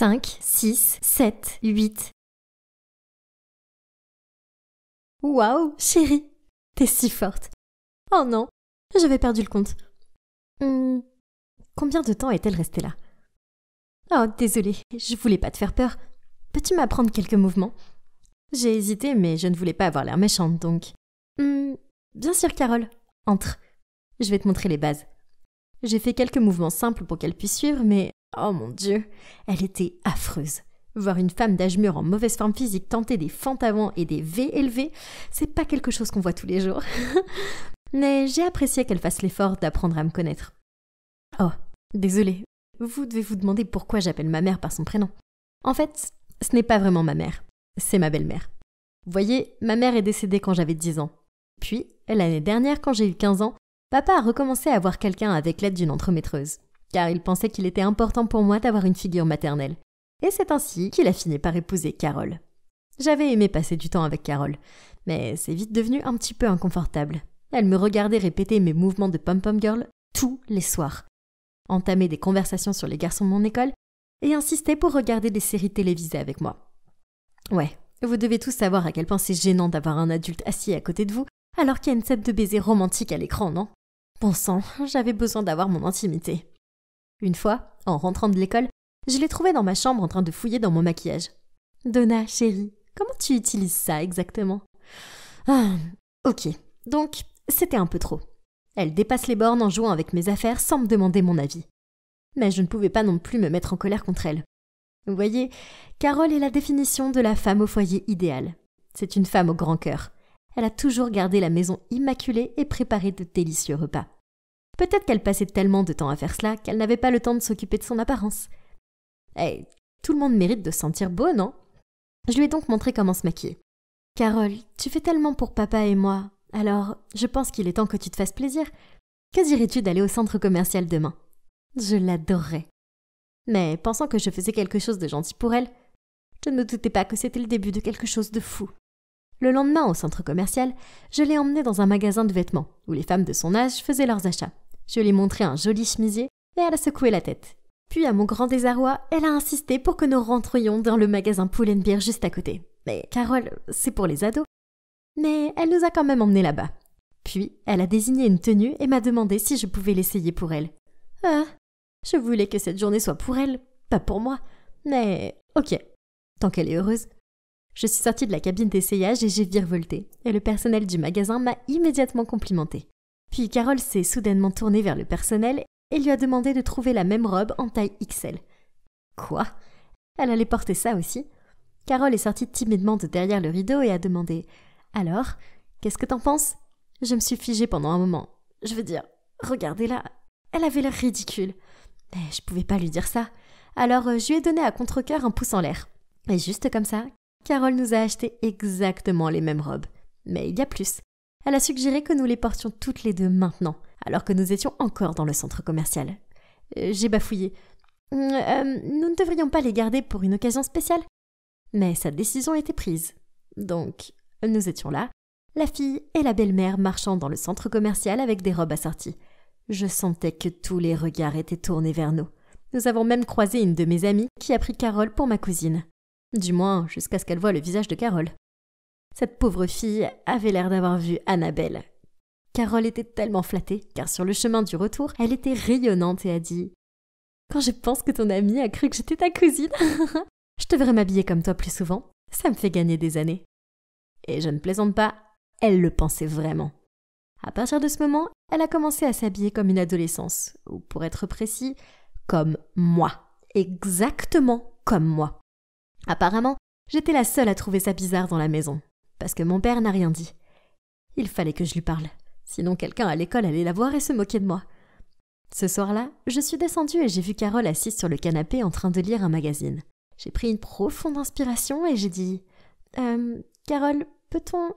5, 6, 7, 8. Waouh, chérie, t'es si forte. Oh non, j'avais perdu le compte. Combien de temps est-elle restée là? Oh, désolée, je voulais pas te faire peur. Peux-tu m'apprendre quelques mouvements? J'ai hésité, mais je ne voulais pas avoir l'air méchante, donc... Bien sûr, Carole. Entre. Je vais te montrer les bases. J'ai fait quelques mouvements simples pour qu'elle puisse suivre, mais... Oh mon Dieu, elle était affreuse. Voir une femme d'âge mûr en mauvaise forme physique tenter des fentes avant et des V élevés, c'est pas quelque chose qu'on voit tous les jours. Mais j'ai apprécié qu'elle fasse l'effort d'apprendre à me connaître. Oh, désolée. Vous devez vous demander pourquoi j'appelle ma mère par son prénom. En fait, ce n'est pas vraiment ma mère, c'est ma belle-mère. Vous voyez, ma mère est décédée quand j'avais 10 ans. Puis, l'année dernière, quand j'ai eu 15 ans, papa a recommencé à voir quelqu'un avec l'aide d'une entremaîtreuse, car il pensait qu'il était important pour moi d'avoir une figure maternelle. Et c'est ainsi qu'il a fini par épouser Carole. J'avais aimé passer du temps avec Carole, mais c'est vite devenu un petit peu inconfortable. Elle me regardait répéter mes mouvements de pom-pom girl tous les soirs, entamer des conversations sur les garçons de mon école et insister pour regarder des séries télévisées avec moi. Ouais, vous devez tous savoir à quel point c'est gênant d'avoir un adulte assis à côté de vous alors qu'il y a une scène de baiser romantique à l'écran, non? Bon sang, j'avais besoin d'avoir mon intimité. Une fois, en rentrant de l'école, je l'ai trouvée dans ma chambre en train de fouiller dans mon maquillage. « Donna, chérie, comment tu utilises ça exactement ?» Ok, donc c'était un peu trop. Elle dépasse les bornes en jouant avec mes affaires sans me demander mon avis. Mais je ne pouvais pas non plus me mettre en colère contre elle. Vous voyez, Carole est la définition de la femme au foyer idéale. C'est une femme au grand cœur. Elle a toujours gardé la maison immaculée et préparé de délicieux repas. Peut-être qu'elle passait tellement de temps à faire cela qu'elle n'avait pas le temps de s'occuper de son apparence. Hey, tout le monde mérite de se sentir beau, non? Je lui ai donc montré comment se maquiller. « Carole, tu fais tellement pour papa et moi, alors je pense qu'il est temps que tu te fasses plaisir. Que dirais-tu d'aller au centre commercial demain ?» Je l'adorerais. Mais pensant que je faisais quelque chose de gentil pour elle, je ne me doutais pas que c'était le début de quelque chose de fou. Le lendemain, au centre commercial, je l'ai emmenée dans un magasin de vêtements, où les femmes de son âge faisaient leurs achats. Je lui ai montré un joli chemisier, et elle a secoué la tête. Puis, à mon grand désarroi, elle a insisté pour que nous rentrions dans le magasin Pull & Bear juste à côté. Mais Carole, c'est pour les ados. Mais elle nous a quand même emmenés là-bas. Puis, elle a désigné une tenue et m'a demandé si je pouvais l'essayer pour elle. Je voulais que cette journée soit pour elle, pas pour moi. Mais ok, tant qu'elle est heureuse. Je suis sortie de la cabine d'essayage et j'ai virevolté. Et le personnel du magasin m'a immédiatement complimentée. Puis Carole s'est soudainement tournée vers le personnel et lui a demandé de trouver la même robe en taille XL. Quoi? Elle allait porter ça aussi? Carole est sortie timidement de derrière le rideau et a demandé « Alors, qu'est-ce que t'en penses ?» Je me suis figée pendant un moment. Je veux dire, regardez-la, elle avait l'air ridicule. Mais je pouvais pas lui dire ça. Alors je lui ai donné à contre-cœur un pouce en l'air. Et juste comme ça, Carole nous a acheté exactement les mêmes robes. Mais il y a plus. Elle a suggéré que nous les portions toutes les deux maintenant, alors que nous étions encore dans le centre commercial. J'ai bafouillé. Nous ne devrions pas les garder pour une occasion spéciale. Mais sa décision était prise. Donc, nous étions là, la fille et la belle-mère marchant dans le centre commercial avec des robes assorties. Je sentais que tous les regards étaient tournés vers nous. Nous avons même croisé une de mes amies qui a pris Carole pour ma cousine. Du moins, jusqu'à ce qu'elle voie le visage de Carole. Cette pauvre fille avait l'air d'avoir vu Annabelle. Carole était tellement flattée, car sur le chemin du retour, elle était rayonnante et a dit « Quand je pense que ton amie a cru que j'étais ta cousine, je devrais m'habiller comme toi plus souvent, ça me fait gagner des années. » Et je ne plaisante pas, elle le pensait vraiment. À partir de ce moment, elle a commencé à s'habiller comme une adolescence, ou pour être précis, comme moi. Exactement comme moi. Apparemment, j'étais la seule à trouver ça bizarre dans la maison, parce que mon père n'a rien dit. Il fallait que je lui parle, sinon quelqu'un à l'école allait la voir et se moquer de moi. Ce soir-là, je suis descendue et j'ai vu Carole assise sur le canapé en train de lire un magazine. J'ai pris une profonde inspiration et j'ai dit « Carole, peut-on... »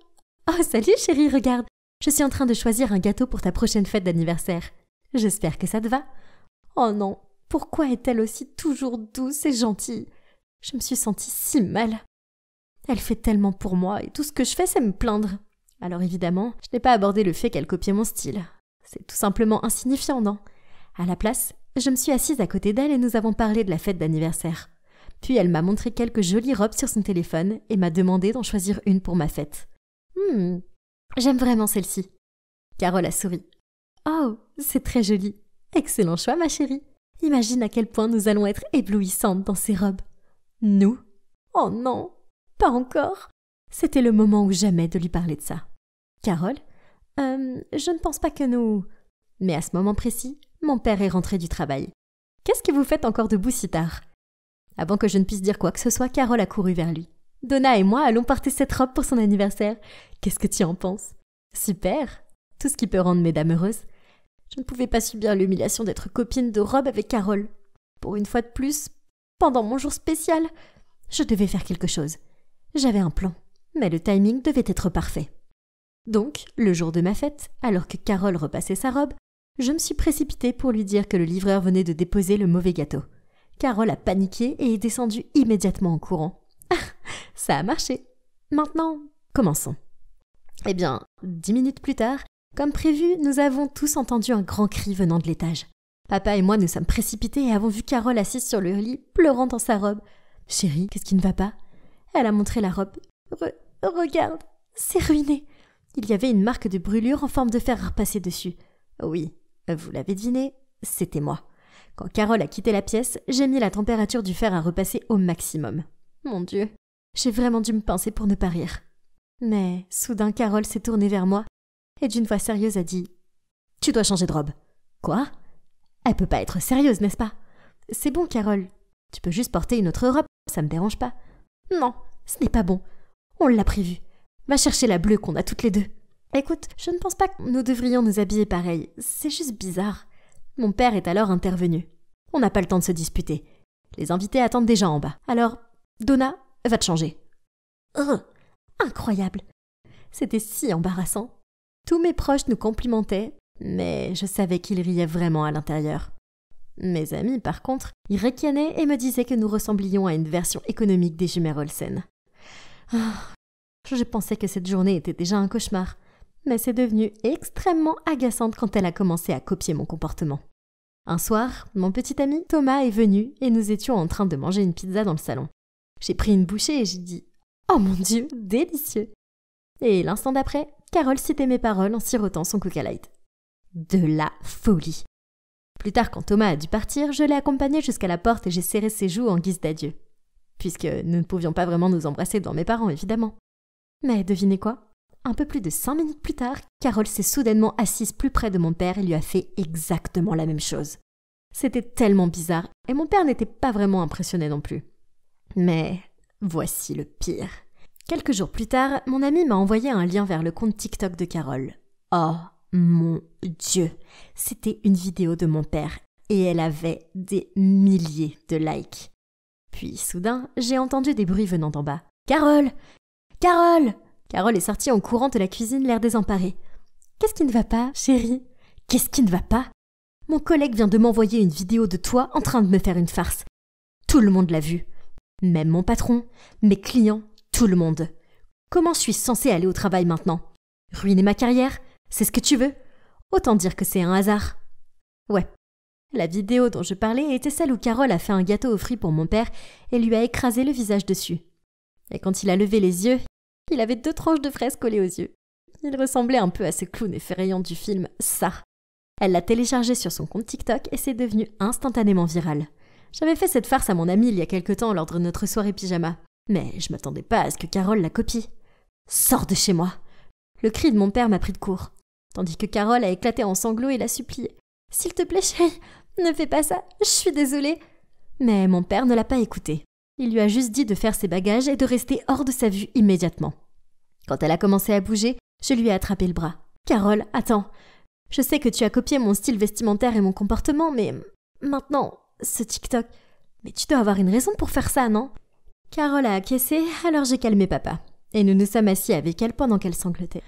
« Oh, salut chérie, regarde, je suis en train de choisir un gâteau pour ta prochaine fête d'anniversaire. J'espère que ça te va. » Oh non, pourquoi est-elle aussi toujours douce et gentille? Je me suis sentie si mal. Elle fait tellement pour moi et tout ce que je fais, c'est me plaindre. Alors évidemment, je n'ai pas abordé le fait qu'elle copiait mon style. C'est tout simplement insignifiant, non? À la place, je me suis assise à côté d'elle et nous avons parlé de la fête d'anniversaire. Puis elle m'a montré quelques jolies robes sur son téléphone et m'a demandé d'en choisir une pour ma fête. J'aime vraiment celle-ci. Carole a souri. Oh, c'est très joli. Excellent choix, ma chérie. Imagine à quel point nous allons être éblouissantes dans ces robes. Nous? Oh non, pas encore. C'était le moment ou jamais de lui parler de ça. Carole? Je ne pense pas que nous... Mais à ce moment précis, mon père est rentré du travail. Qu'est-ce que vous faites encore debout si tard? Avant que je ne puisse dire quoi que ce soit, Carole a couru vers lui. Donna et moi allons porter cette robe pour son anniversaire. Qu'est-ce que tu en penses? Super! Tout ce qui peut rendre mesdames heureuses. Je ne pouvais pas subir l'humiliation d'être copine de robe avec Carole. Pour une fois de plus, pendant mon jour spécial, je devais faire quelque chose. J'avais un plan, mais le timing devait être parfait. Donc, le jour de ma fête, alors que Carole repassait sa robe, je me suis précipitée pour lui dire que le livreur venait de déposer le mauvais gâteau. Carole a paniqué et est descendue immédiatement en courant. Ça a marché. Maintenant, commençons. 10 minutes plus tard, comme prévu, nous avons tous entendu un grand cri venant de l'étage. Papa et moi nous sommes précipités et avons vu Carole assise sur le lit, pleurant dans sa robe. « Chérie, qu'est-ce qui ne va pas ?» Elle a montré la robe. Regarde, c'est ruiné. Il y avait une marque de brûlure en forme de fer à repasser dessus. Oui, vous l'avez deviné, c'était moi. Quand Carole a quitté la pièce, j'ai mis la température du fer à repasser au maximum. Mon Dieu, j'ai vraiment dû me pincer pour ne pas rire. Mais soudain, Carole s'est tournée vers moi et d'une voix sérieuse a dit « Tu dois changer de robe. » Quoi? Elle peut pas être sérieuse, n'est-ce pas? C'est bon, Carole. Tu peux juste porter une autre robe, ça me dérange pas. Non, ce n'est pas bon. On l'a prévu. Va chercher la bleue qu'on a toutes les deux. Écoute, je ne pense pas que nous devrions nous habiller pareil. C'est juste bizarre. Mon père est alors intervenu. On n'a pas le temps de se disputer. Les invités attendent déjà en bas. Alors, Donna, va te changer. Incroyable. C'était si embarrassant. Tous mes proches nous complimentaient, mais je savais qu'ils riaient vraiment à l'intérieur. Mes amis, par contre, ils ricanaient et me disaient que nous ressemblions à une version économique des jumelles Olsen. Je pensais que cette journée était déjà un cauchemar, mais c'est devenu extrêmement agaçante quand elle a commencé à copier mon comportement. Un soir, mon petit ami Thomas est venu et nous étions en train de manger une pizza dans le salon. J'ai pris une bouchée et j'ai dit « Oh mon Dieu, délicieux !» Et l'instant d'après, Carole citait mes paroles en sirotant son Coca Light. De la folie. Plus tard, quand Thomas a dû partir, je l'ai accompagné jusqu'à la porte et j'ai serré ses joues en guise d'adieu. Puisque nous ne pouvions pas vraiment nous embrasser devant mes parents, évidemment. Mais devinez quoi? Un peu plus de 5 minutes plus tard, Carole s'est soudainement assise plus près de mon père et lui a fait exactement la même chose. C'était tellement bizarre, et mon père n'était pas vraiment impressionné non plus. Mais voici le pire. Quelques jours plus tard, mon ami m'a envoyé un lien vers le compte TikTok de Carole. Oh mon Dieu! C'était une vidéo de mon père, et elle avait des milliers de likes. Puis, soudain, j'ai entendu des bruits venant d'en bas. « Carole! Carole !» Carole est sortie en courant de la cuisine, l'air désemparée. « Qu'est-ce qui ne va pas, chérie? Qu'est-ce qui ne va pas? Mon collègue vient de m'envoyer une vidéo de toi en train de me faire une farce. Tout le monde l'a vue. Même mon patron, mes clients, tout le monde. Comment suis-je censée aller au travail maintenant? Ruiner ma carrière? C'est ce que tu veux? Autant dire que c'est un hasard. » Ouais. La vidéo dont je parlais était celle où Carole a fait un gâteau aux fruits pour mon père et lui a écrasé le visage dessus. Et quand il a levé les yeux, il avait 2 tranches de fraises collées aux yeux. Il ressemblait un peu à ce clown effrayant du film Ça. Elle l'a téléchargé sur son compte TikTok et c'est devenu instantanément viral. J'avais fait cette farce à mon ami il y a quelque temps lors de notre soirée pyjama. Mais je m'attendais pas à ce que Carole la copie. « Sors de chez moi !» Le cri de mon père m'a pris de court, tandis que Carole a éclaté en sanglots et l'a supplié. « S'il te plaît, chérie, ne fais pas ça, je suis désolée. » Mais mon père ne l'a pas écouté. Il lui a juste dit de faire ses bagages et de rester hors de sa vue immédiatement. Quand elle a commencé à bouger, je lui ai attrapé le bras. « Carole, attends. Je sais que tu as copié mon style vestimentaire et mon comportement, mais maintenant, ce TikTok... Mais tu dois avoir une raison pour faire ça, non ?» Carole a acquiescé, alors j'ai calmé papa. Et nous nous sommes assis avec elle pendant qu'elle sanglotait.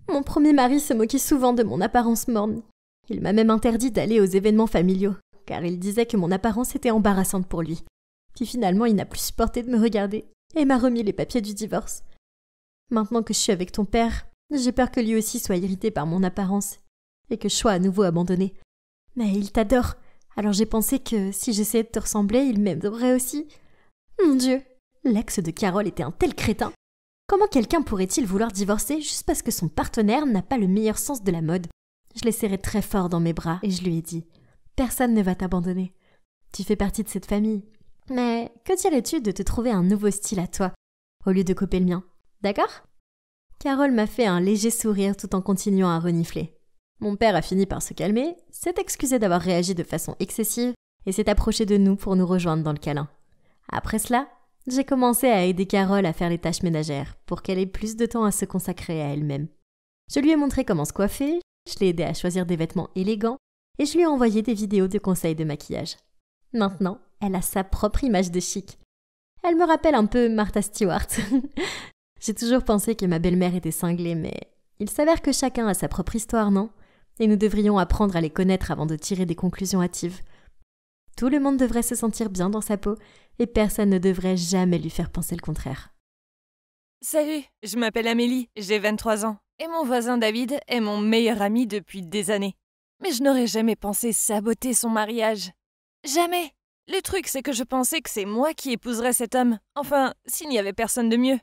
Mon premier mari se moquait souvent de mon apparence morne. Il m'a même interdit d'aller aux événements familiaux, car il disait que mon apparence était embarrassante pour lui. Puis finalement, il n'a plus supporté de me regarder et m'a remis les papiers du divorce. Maintenant que je suis avec ton père, j'ai peur que lui aussi soit irrité par mon apparence et que je sois à nouveau abandonnée. Mais il t'adore, alors j'ai pensé que si j'essayais de te ressembler, il m'aimerait aussi. Mon Dieu, l'ex de Carole était un tel crétin. Comment quelqu'un pourrait-il vouloir divorcer juste parce que son partenaire n'a pas le meilleur sens de la mode? Je l'ai serré très fort dans mes bras et je lui ai dit « Personne ne va t'abandonner. Tu fais partie de cette famille. Mais que dirais-tu de te trouver un nouveau style à toi, au lieu de copier le mien? D'accord ?» Carole m'a fait un léger sourire tout en continuant à renifler. Mon père a fini par se calmer, s'est excusé d'avoir réagi de façon excessive et s'est approché de nous pour nous rejoindre dans le câlin. Après cela, j'ai commencé à aider Carole à faire les tâches ménagères pour qu'elle ait plus de temps à se consacrer à elle-même. Je lui ai montré comment se coiffer, je l'ai aidé à choisir des vêtements élégants et je lui ai envoyé des vidéos de conseils de maquillage. Maintenant, elle a sa propre image de chic. Elle me rappelle un peu Martha Stewart. J'ai toujours pensé que ma belle-mère était cinglée, mais il s'avère que chacun a sa propre histoire, non? Et nous devrions apprendre à les connaître avant de tirer des conclusions hâtives. Tout le monde devrait se sentir bien dans sa peau et personne ne devrait jamais lui faire penser le contraire. Salut, je m'appelle Amélie, j'ai 23 ans. Et mon voisin David est mon meilleur ami depuis des années. Mais je n'aurais jamais pensé saboter son mariage. Jamais. Le truc, c'est que je pensais que c'est moi qui épouserais cet homme. Enfin, s'il n'y avait personne de mieux.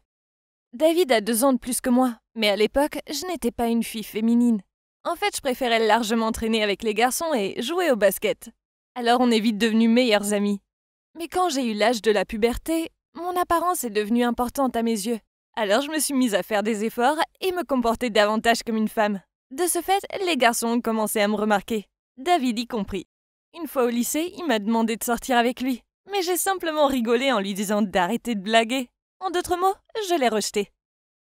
David a 2 ans de plus que moi, mais à l'époque, je n'étais pas une fille féminine. En fait, je préférais largement traîner avec les garçons et jouer au basket. Alors on est vite devenus meilleurs amis. Mais quand j'ai eu l'âge de la puberté, mon apparence est devenue importante à mes yeux. Alors je me suis mise à faire des efforts et me comporter davantage comme une femme. De ce fait, les garçons ont commencé à me remarquer, David y compris. Une fois au lycée, il m'a demandé de sortir avec lui, mais j'ai simplement rigolé en lui disant d'arrêter de blaguer. En d'autres mots, je l'ai rejeté.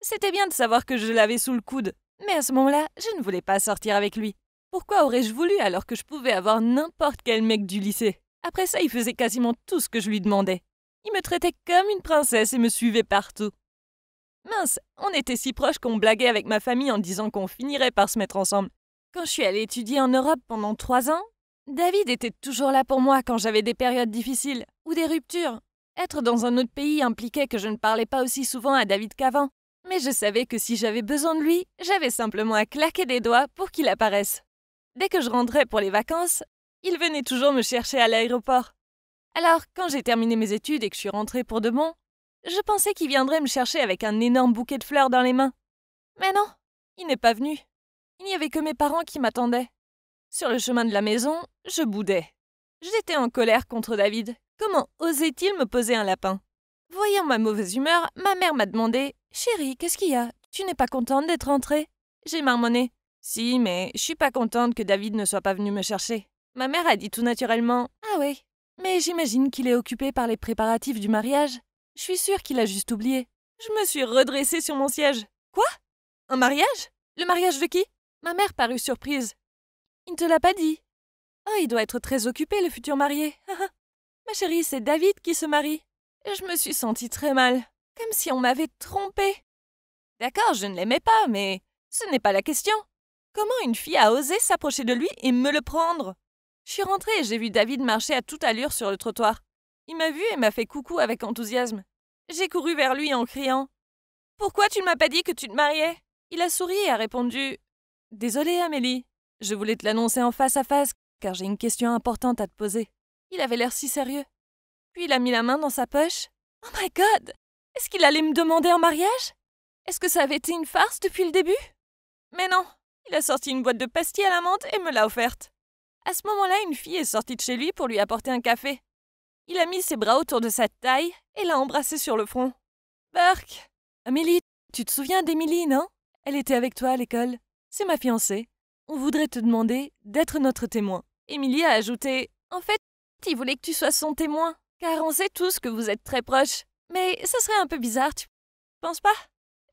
C'était bien de savoir que je l'avais sous le coude, mais à ce moment-là, je ne voulais pas sortir avec lui. Pourquoi aurais-je voulu alors que je pouvais avoir n'importe quel mec du lycée? Après ça, il faisait quasiment tout ce que je lui demandais. Il me traitait comme une princesse et me suivait partout. Mince, on était si proches qu'on blaguait avec ma famille en disant qu'on finirait par se mettre ensemble. Quand je suis allée étudier en Europe pendant 3 ans, David était toujours là pour moi quand j'avais des périodes difficiles ou des ruptures. Être dans un autre pays impliquait que je ne parlais pas aussi souvent à David qu'avant. Mais je savais que si j'avais besoin de lui, j'avais simplement à claquer des doigts pour qu'il apparaisse. Dès que je rentrais pour les vacances, il venait toujours me chercher à l'aéroport. Alors, quand j'ai terminé mes études et que je suis rentrée pour de bon, je pensais qu'il viendrait me chercher avec un énorme bouquet de fleurs dans les mains. Mais non, il n'est pas venu. Il n'y avait que mes parents qui m'attendaient. Sur le chemin de la maison, je boudais. J'étais en colère contre David. Comment osait-il me poser un lapin? Voyant ma mauvaise humeur, ma mère m'a demandé « Chérie, qu'est-ce qu'il y a? Tu n'es pas contente d'être rentrée ?» J'ai marmonné « Si, mais je suis pas contente que David ne soit pas venu me chercher. » Ma mère a dit tout naturellement « Ah oui, mais j'imagine qu'il est occupé par les préparatifs du mariage. Je suis sûre qu'il a juste oublié. » Je me suis redressée sur mon siège. « Quoi? Un mariage? Le mariage de qui ?» Ma mère parut surprise. « Il ne te l'a pas dit? » « Oh, il doit être très occupé, le futur marié. Ma chérie, c'est David qui se marie. » Je me suis sentie très mal, comme si on m'avait trompée. D'accord, je ne l'aimais pas, mais ce n'est pas la question. Comment une fille a osé s'approcher de lui et me le prendre? Je suis rentrée et j'ai vu David marcher à toute allure sur le trottoir. Il m'a vue et m'a fait coucou avec enthousiasme. J'ai couru vers lui en criant « Pourquoi tu ne m'as pas dit que tu te mariais ?» Il a souri et a répondu « Désolée, Amélie, je voulais te l'annoncer en face à face, car j'ai une question importante à te poser. » Il avait l'air si sérieux. Puis il a mis la main dans sa poche. « Oh my God! Est-ce qu'il allait me demander en mariage? Est-ce que ça avait été une farce depuis le début? » Mais non, il a sorti une boîte de pastilles à la menthe et me l'a offerte. À ce moment-là, une fille est sortie de chez lui pour lui apporter un café. Il a mis ses bras autour de sa taille et l'a embrassée sur le front. « Burke! Amélie, tu te souviens d'Émilie, non? Elle était avec toi à l'école. C'est ma fiancée. On voudrait te demander d'être notre témoin. » Émilie a ajouté « En fait, il voulait que tu sois son témoin, car on sait tous que vous êtes très proches. Mais ça serait un peu bizarre, tu penses pas? »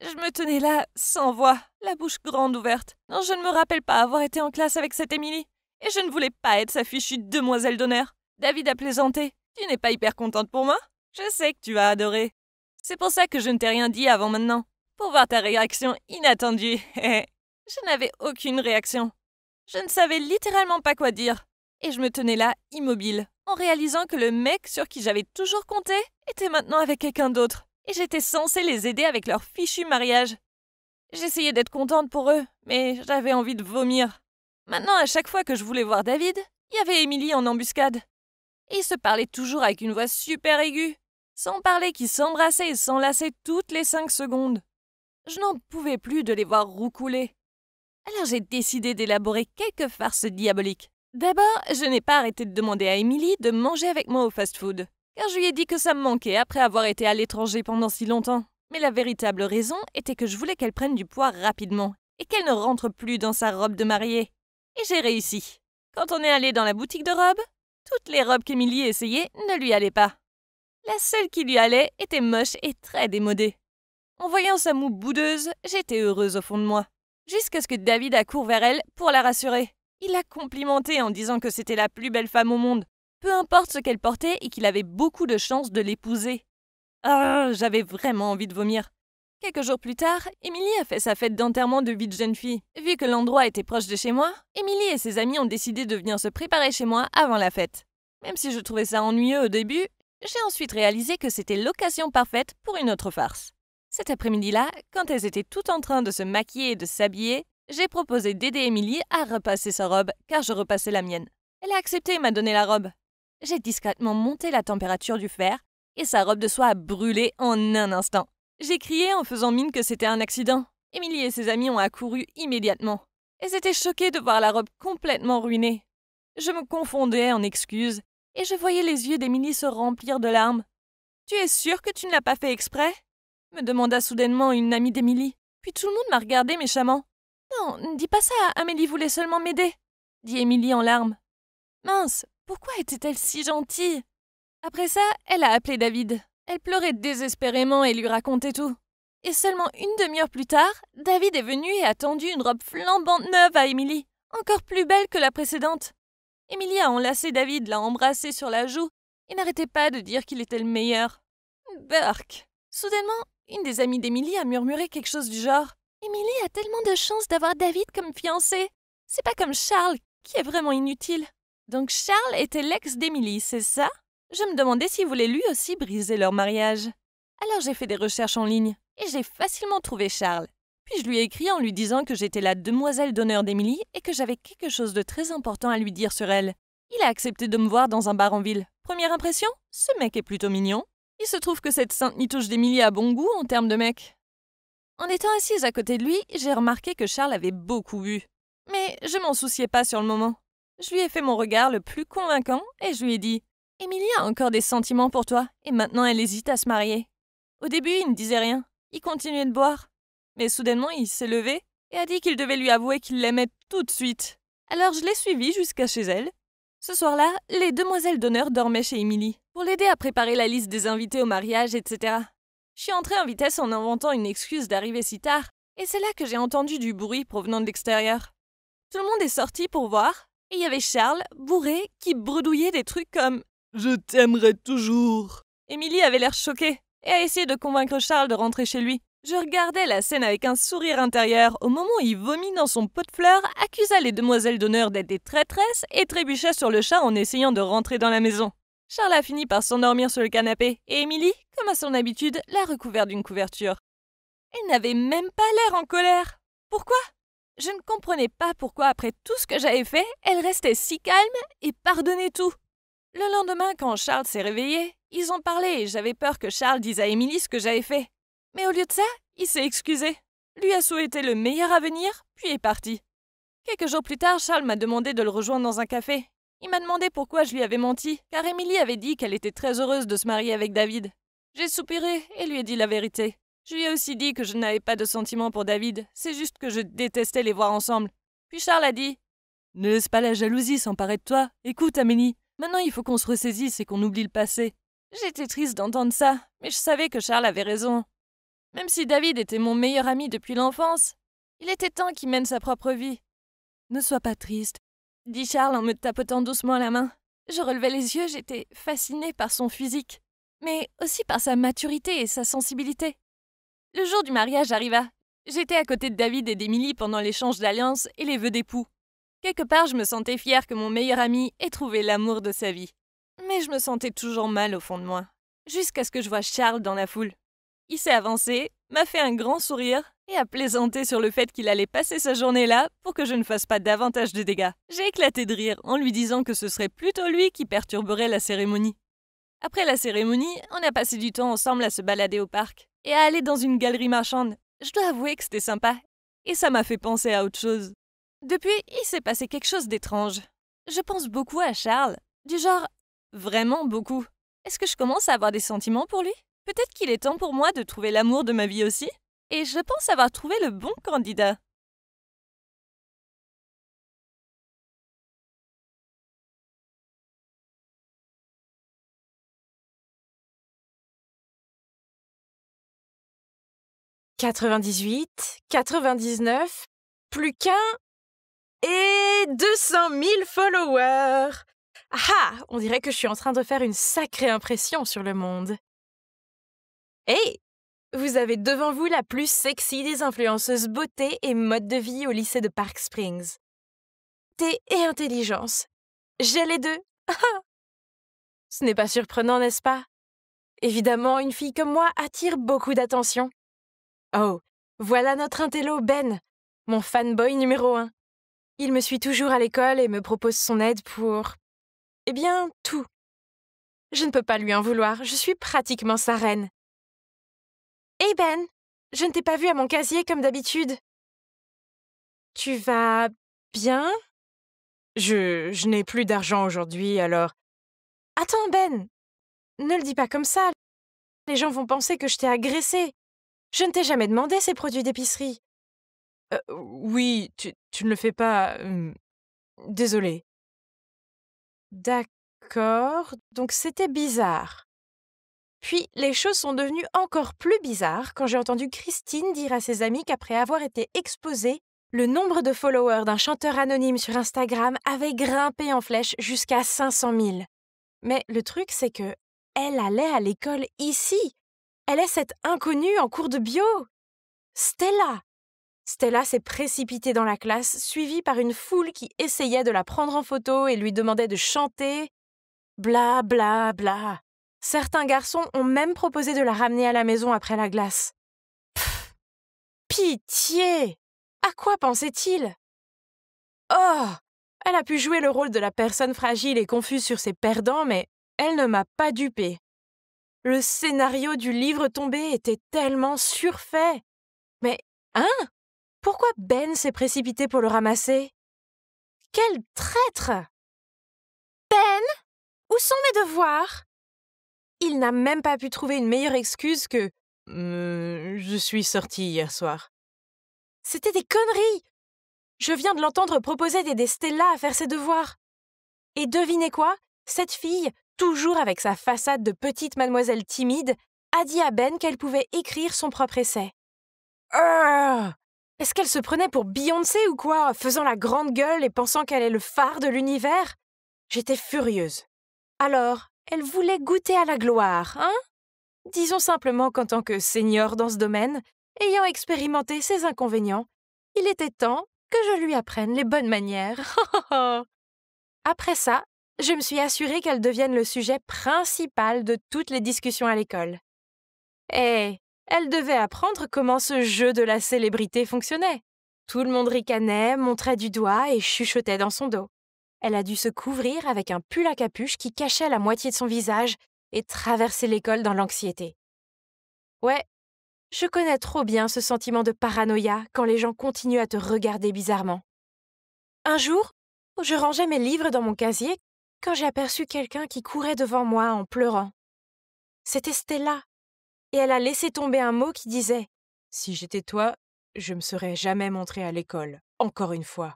Je me tenais là, sans voix, la bouche grande ouverte. Non, je ne me rappelle pas avoir été en classe avec cette Émilie. Et je ne voulais pas être sa fichue demoiselle d'honneur. David a plaisanté. « Tu n'es pas hyper contente pour moi? Je sais que tu vas adorer. C'est pour ça que je ne t'ai rien dit avant maintenant. Pour voir ta réaction inattendue. » Je n'avais aucune réaction. Je ne savais littéralement pas quoi dire. Et je me tenais là, immobile, en réalisant que le mec sur qui j'avais toujours compté était maintenant avec quelqu'un d'autre. Et j'étais censée les aider avec leur fichu mariage. J'essayais d'être contente pour eux, mais j'avais envie de vomir. Maintenant, à chaque fois que je voulais voir David, il y avait Émilie en embuscade. Et ils se parlaient toujours avec une voix super aiguë. sans parler qui s'embrassaient et s'enlaçaient toutes les 5 secondes. Je n'en pouvais plus de les voir roucouler. Alors j'ai décidé d'élaborer quelques farces diaboliques. D'abord, je n'ai pas arrêté de demander à Emily de manger avec moi au fast-food, car je lui ai dit que ça me manquait après avoir été à l'étranger pendant si longtemps. Mais la véritable raison était que je voulais qu'elle prenne du poids rapidement et qu'elle ne rentre plus dans sa robe de mariée. Et j'ai réussi. Quand on est allé dans la boutique de robes, toutes les robes qu'Emily essayait ne lui allaient pas. La seule qui lui allait était moche et très démodée. En voyant sa moue boudeuse, j'étais heureuse au fond de moi. Jusqu'à ce que David accourt vers elle pour la rassurer. Il l'a complimentée en disant que c'était la plus belle femme au monde, peu importe ce qu'elle portait et qu'il avait beaucoup de chances de l'épouser. Ah, j'avais vraiment envie de vomir. Quelques jours plus tard, Emily a fait sa fête d'enterrement de vie de jeune fille. Vu que l'endroit était proche de chez moi, Emily et ses amis ont décidé de venir se préparer chez moi avant la fête. Même si je trouvais ça ennuyeux au début, j'ai ensuite réalisé que c'était l'occasion parfaite pour une autre farce. Cet après-midi-là, quand elles étaient toutes en train de se maquiller et de s'habiller, j'ai proposé d'aider Emily à repasser sa robe, car je repassais la mienne. Elle a accepté et m'a donné la robe. J'ai discrètement monté la température du fer, et sa robe de soie a brûlé en un instant. J'ai crié en faisant mine que c'était un accident. Emily et ses amis ont accouru immédiatement. Elles étaient choquées de voir la robe complètement ruinée. Je me confondais en excuses, et je voyais les yeux d'Emily se remplir de larmes. « Tu es sûre que tu ne l'as pas fait exprès ?» me demanda soudainement une amie d'Emily. Puis tout le monde m'a regardé méchamment. « Non, ne dis pas ça, Amélie voulait seulement m'aider », dit Emily en larmes. Mince, pourquoi était-elle si gentille? Après ça, elle a appelé David. Elle pleurait désespérément et lui racontait tout. Et seulement une demi-heure plus tard, David est venu et a tendu une robe flambante neuve à Emily, encore plus belle que la précédente. Emily a enlacé David, l'a embrassé sur la joue et n'arrêtait pas de dire qu'il était le meilleur. Burk. Soudainement, une des amies d'Emily a murmuré quelque chose du genre « Emily a tellement de chance d'avoir David comme fiancé. C'est pas comme Charles, qui est vraiment inutile. » Donc Charles était l'ex d'Emily, c'est ça? Je me demandais s'il voulait lui aussi briser leur mariage. Alors j'ai fait des recherches en ligne et j'ai facilement trouvé Charles. Puis je lui ai écrit en lui disant que j'étais la demoiselle d'honneur d'Emily et que j'avais quelque chose de très important à lui dire sur elle. Il a accepté de me voir dans un bar en ville. Première impression, ce mec est plutôt mignon. Il se trouve que cette sainte nitouche d'Emily a bon goût en termes de mec. En étant assise à côté de lui, j'ai remarqué que Charles avait beaucoup bu. Mais je m'en souciais pas sur le moment. Je lui ai fait mon regard le plus convaincant et je lui ai dit « Emily a encore des sentiments pour toi et maintenant elle hésite à se marier. » Au début, il ne disait rien. Il continuait de boire. Mais soudainement, il s'est levé et a dit qu'il devait lui avouer qu'il l'aimait tout de suite. Alors je l'ai suivi jusqu'à chez elle. Ce soir-là, les demoiselles d'honneur dormaient chez Emily pour l'aider à préparer la liste des invités au mariage, etc. Je suis entrée en vitesse en inventant une excuse d'arriver si tard et c'est là que j'ai entendu du bruit provenant de l'extérieur. Tout le monde est sorti pour voir et il y avait Charles, bourré, qui bredouillait des trucs comme « Je t'aimerai toujours ». Emily avait l'air choquée et a essayé de convaincre Charles de rentrer chez lui. Je regardais la scène avec un sourire intérieur au moment où il vomit dans son pot de fleurs, accusa les demoiselles d'honneur d'être des traîtresses et trébucha sur le chat en essayant de rentrer dans la maison. Charles a fini par s'endormir sur le canapé et Emily, comme à son habitude, l'a recouvert d'une couverture. Elle n'avait même pas l'air en colère. Pourquoi? Je ne comprenais pas pourquoi, après tout ce que j'avais fait, elle restait si calme et pardonnait tout. Le lendemain, quand Charles s'est réveillé, ils ont parlé et j'avais peur que Charles dise à Emily ce que j'avais fait. Mais au lieu de ça, il s'est excusé, lui a souhaité le meilleur avenir, puis est parti. Quelques jours plus tard, Charles m'a demandé de le rejoindre dans un café. Il m'a demandé pourquoi je lui avais menti, car Emily avait dit qu'elle était très heureuse de se marier avec David. J'ai soupiré et lui ai dit la vérité. Je lui ai aussi dit que je n'avais pas de sentiments pour David, c'est juste que je détestais les voir ensemble. Puis Charles a dit « Ne laisse pas la jalousie s'emparer de toi. Écoute, Amélie, maintenant il faut qu'on se ressaisisse et qu'on oublie le passé. » J'étais triste d'entendre ça, mais je savais que Charles avait raison. Même si David était mon meilleur ami depuis l'enfance, il était temps qu'il mène sa propre vie. « Ne sois pas triste, » dit Charles en me tapotant doucement la main. Je relevais les yeux, j'étais fascinée par son physique, mais aussi par sa maturité et sa sensibilité. Le jour du mariage arriva. J'étais à côté de David et d'Emily pendant l'échange d'alliances et les vœux d'époux. Quelque part, je me sentais fière que mon meilleur ami ait trouvé l'amour de sa vie. Mais je me sentais toujours mal au fond de moi, jusqu'à ce que je voie Charles dans la foule. Il s'est avancé, m'a fait un grand sourire et a plaisanté sur le fait qu'il allait passer sa journée là pour que je ne fasse pas davantage de dégâts. J'ai éclaté de rire en lui disant que ce serait plutôt lui qui perturberait la cérémonie. Après la cérémonie, on a passé du temps ensemble à se balader au parc et à aller dans une galerie marchande. Je dois avouer que c'était sympa. Et ça m'a fait penser à autre chose. Depuis, il s'est passé quelque chose d'étrange. Je pense beaucoup à Charles. Du genre, vraiment beaucoup. Est-ce que je commence à avoir des sentiments pour lui? Peut-être qu'il est temps pour moi de trouver l'amour de ma vie aussi? Et je pense avoir trouvé le bon candidat. « 99, plus qu'un et 200 000 followers. Ah, on dirait que je suis en train de faire une sacrée impression sur le monde. Hey, vous avez devant vous la plus sexy des influenceuses beauté et mode de vie au lycée de Park Springs. Beauté et intelligence. J'ai les deux. Ce n'est pas surprenant, n'est-ce pas? Évidemment, une fille comme moi attire beaucoup d'attention. Oh, voilà notre intello Ben, mon fanboy numéro 1. Il me suit toujours à l'école et me propose son aide pour... Eh bien, tout. Je ne peux pas lui en vouloir, je suis pratiquement sa reine. Hey Ben, je ne t'ai pas vu à mon casier comme d'habitude. Tu vas bien? Je n'ai plus d'argent aujourd'hui, alors... Attends Ben, ne le dis pas comme ça. Les gens vont penser que je t'ai agressé. Je ne t'ai jamais demandé ces produits d'épicerie. Oui, tu ne le fais pas. Désolé. D'accord, donc c'était bizarre. Puis les choses sont devenues encore plus bizarres quand j'ai entendu Christine dire à ses amis qu'après avoir été exposée, le nombre de followers d'un chanteur anonyme sur Instagram avait grimpé en flèche jusqu'à 500 000. Mais le truc, c'est que elle allait à l'école ici. Elle est cette inconnue en cours de bio. Stella. Stella s'est précipitée dans la classe, suivie par une foule qui essayait de la prendre en photo et lui demandait de chanter. Bla bla bla. Certains garçons ont même proposé de la ramener à la maison après la glace. Pfff. Pitié! À quoi pensait-il? Oh! Elle a pu jouer le rôle de la personne fragile et confuse sur ses perdants, mais elle ne m'a pas dupée. Le scénario du livre tombé était tellement surfait. Mais, hein? Pourquoi Ben s'est précipité pour le ramasser? Quel traître! Ben, où sont mes devoirs? Il n'a même pas pu trouver une meilleure excuse que je suis sortie hier soir. C'était des conneries! Je viens de l'entendre proposer d'aider Stella à faire ses devoirs. Et devinez quoi? Cette fille, toujours avec sa façade de petite mademoiselle timide, a dit à Ben qu'elle pouvait écrire son propre essai. Est-ce qu'elle se prenait pour Beyoncé ou quoi, faisant la grande gueule et pensant qu'elle est le phare de l'univers? J'étais furieuse. Alors, elle voulait goûter à la gloire, hein? Disons simplement qu'en tant que senior dans ce domaine, ayant expérimenté ses inconvénients, il était temps que je lui apprenne les bonnes manières. Après ça, je me suis assurée qu'elle devienne le sujet principal de toutes les discussions à l'école. Et elle devait apprendre comment ce jeu de la célébrité fonctionnait. Tout le monde ricanait, montrait du doigt et chuchotait dans son dos. Elle a dû se couvrir avec un pull à capuche qui cachait la moitié de son visage et traverser l'école dans l'anxiété. Ouais, je connais trop bien ce sentiment de paranoïa quand les gens continuent à te regarder bizarrement. Un jour, je rangeais mes livres dans mon casier quand j'ai aperçu quelqu'un qui courait devant moi en pleurant. C'était Stella, et elle a laissé tomber un mot qui disait « Si j'étais toi, je me serais jamais montrée à l'école. Encore une fois,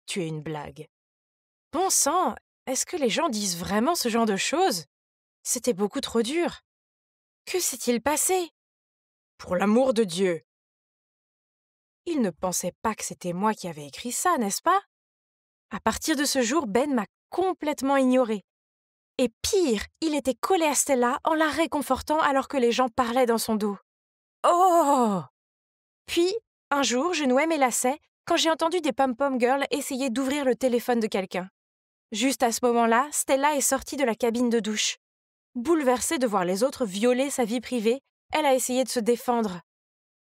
tu es une blague. » Bon sang, est-ce que les gens disent vraiment ce genre de choses? C'était beaucoup trop dur. Que s'est-il passé? Pour l'amour de Dieu! Il ne pensait pas que c'était moi qui avais écrit ça, n'est-ce pas? À partir de ce jour, Ben m'a complètement ignorée. Et pire, il était collé à Stella en la réconfortant alors que les gens parlaient dans son dos. Oh! Puis, un jour, je nouais mes lacets quand j'ai entendu des pom-pom girls essayer d'ouvrir le téléphone de quelqu'un. Juste à ce moment-là, Stella est sortie de la cabine de douche. Bouleversée de voir les autres violer sa vie privée, elle a essayé de se défendre.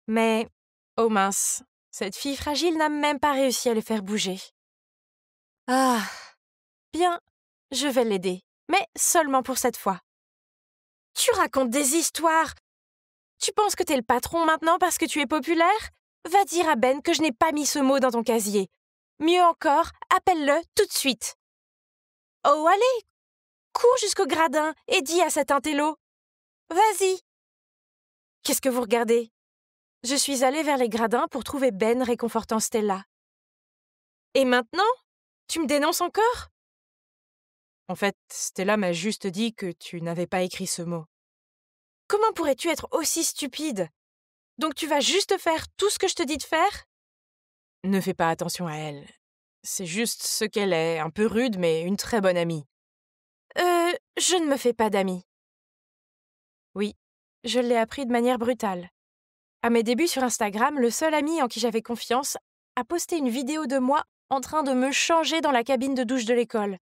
Mais, oh mince, cette fille fragile n'a même pas réussi à les faire bouger. Ah, bien, je vais l'aider, mais seulement pour cette fois. Tu racontes des histoires. Tu penses que t'es le patron maintenant parce que tu es populaire? Va dire à Ben que je n'ai pas mis ce mot dans ton casier. Mieux encore, appelle-le tout de suite. Oh, allez, cours jusqu'au gradin et dis à cet intello. Vas-y. Qu'est-ce que vous regardez? Je suis allée vers les gradins pour trouver Ben réconfortant Stella. Et maintenant, tu me dénonces encore? En fait, Stella m'a juste dit que tu n'avais pas écrit ce mot. Comment pourrais-tu être aussi stupide? Donc tu vas juste faire tout ce que je te dis de faire? Ne fais pas attention à elle. C'est juste ce qu'elle est, un peu rude, mais une très bonne amie. Je ne me fais pas d'amis. Oui, je l'ai appris de manière brutale. À mes débuts sur Instagram, le seul ami en qui j'avais confiance a posté une vidéo de moi en train de me changer dans la cabine de douche de l'école.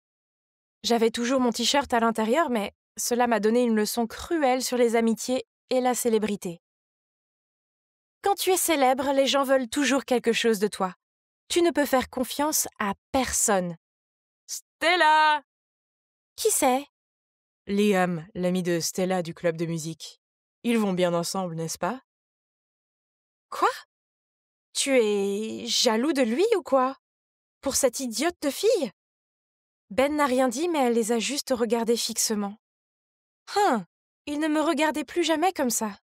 J'avais toujours mon t-shirt à l'intérieur, mais cela m'a donné une leçon cruelle sur les amitiés et la célébrité. Quand tu es célèbre, les gens veulent toujours quelque chose de toi. Tu ne peux faire confiance à personne. Stella! Qui c'est? Liam, l'ami de Stella du club de musique. Ils vont bien ensemble, n'est-ce pas? Quoi? Tu es jaloux de lui ou quoi? Pour cette idiote de fille? Ben n'a rien dit, mais elle les a juste regardés fixement. Il ne me regardait plus jamais comme ça.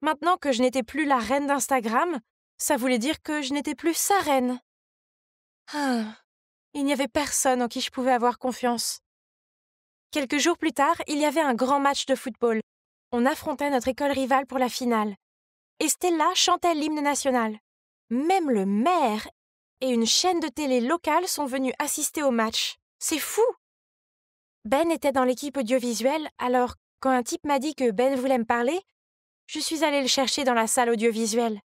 Maintenant que je n'étais plus la reine d'Instagram, ça voulait dire que je n'étais plus sa reine. Il n'y avait personne en qui je pouvais avoir confiance. Quelques jours plus tard, il y avait un grand match de football. On affrontait notre école rivale pour la finale. Et Stella chantait l'hymne national. Même le maire et une chaîne de télé locale sont venus assister au match. C'est fou! Ben était dans l'équipe audiovisuelle, alors quand un type m'a dit que Ben voulait me parler, je suis allée le chercher dans la salle audiovisuelle.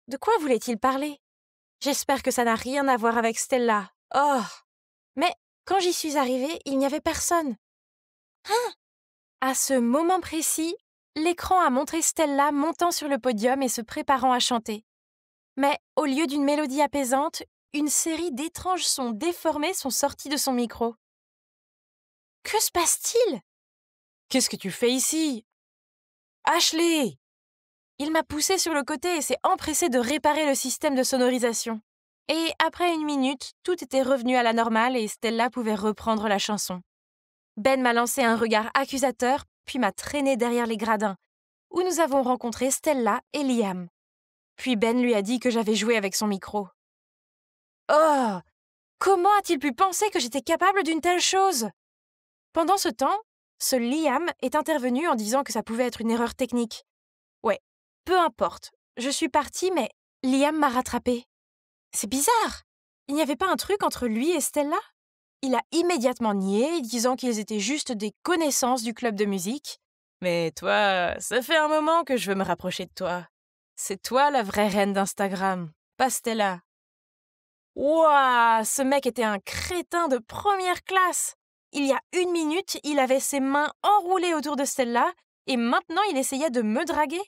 De quoi voulait-il parler? J'espère que ça n'a rien à voir avec Stella. Oh! Mais quand j'y suis arrivée, il n'y avait personne. À ce moment précis, l'écran a montré Stella montant sur le podium et se préparant à chanter. Mais au lieu d'une mélodie apaisante, une série d'étranges sons déformés sont sortis de son micro. Que se passe-t-il? Qu'est-ce que tu fais ici? Ashley! Il m'a poussé sur le côté et s'est empressé de réparer le système de sonorisation. Et après une minute, tout était revenu à la normale et Stella pouvait reprendre la chanson. Ben m'a lancé un regard accusateur, puis m'a traîné derrière les gradins, où nous avons rencontré Stella et Liam. Puis Ben lui a dit que j'avais joué avec son micro. Oh! Comment a-t-il pu penser que j'étais capable d'une telle chose? Pendant ce temps, ce Liam est intervenu en disant que ça pouvait être une erreur technique. Ouais, peu importe. Je suis partie, mais Liam m'a rattrapée. C'est bizarre. Il n'y avait pas un truc entre lui et Stella? Il a immédiatement nié, disant qu'ils étaient juste des connaissances du club de musique. Mais toi, ça fait un moment que je veux me rapprocher de toi. C'est toi la vraie reine d'Instagram, pas Stella. Ouah, ce mec était un crétin de première classe. Il y a une minute, il avait ses mains enroulées autour de Stella et maintenant il essayait de me draguer.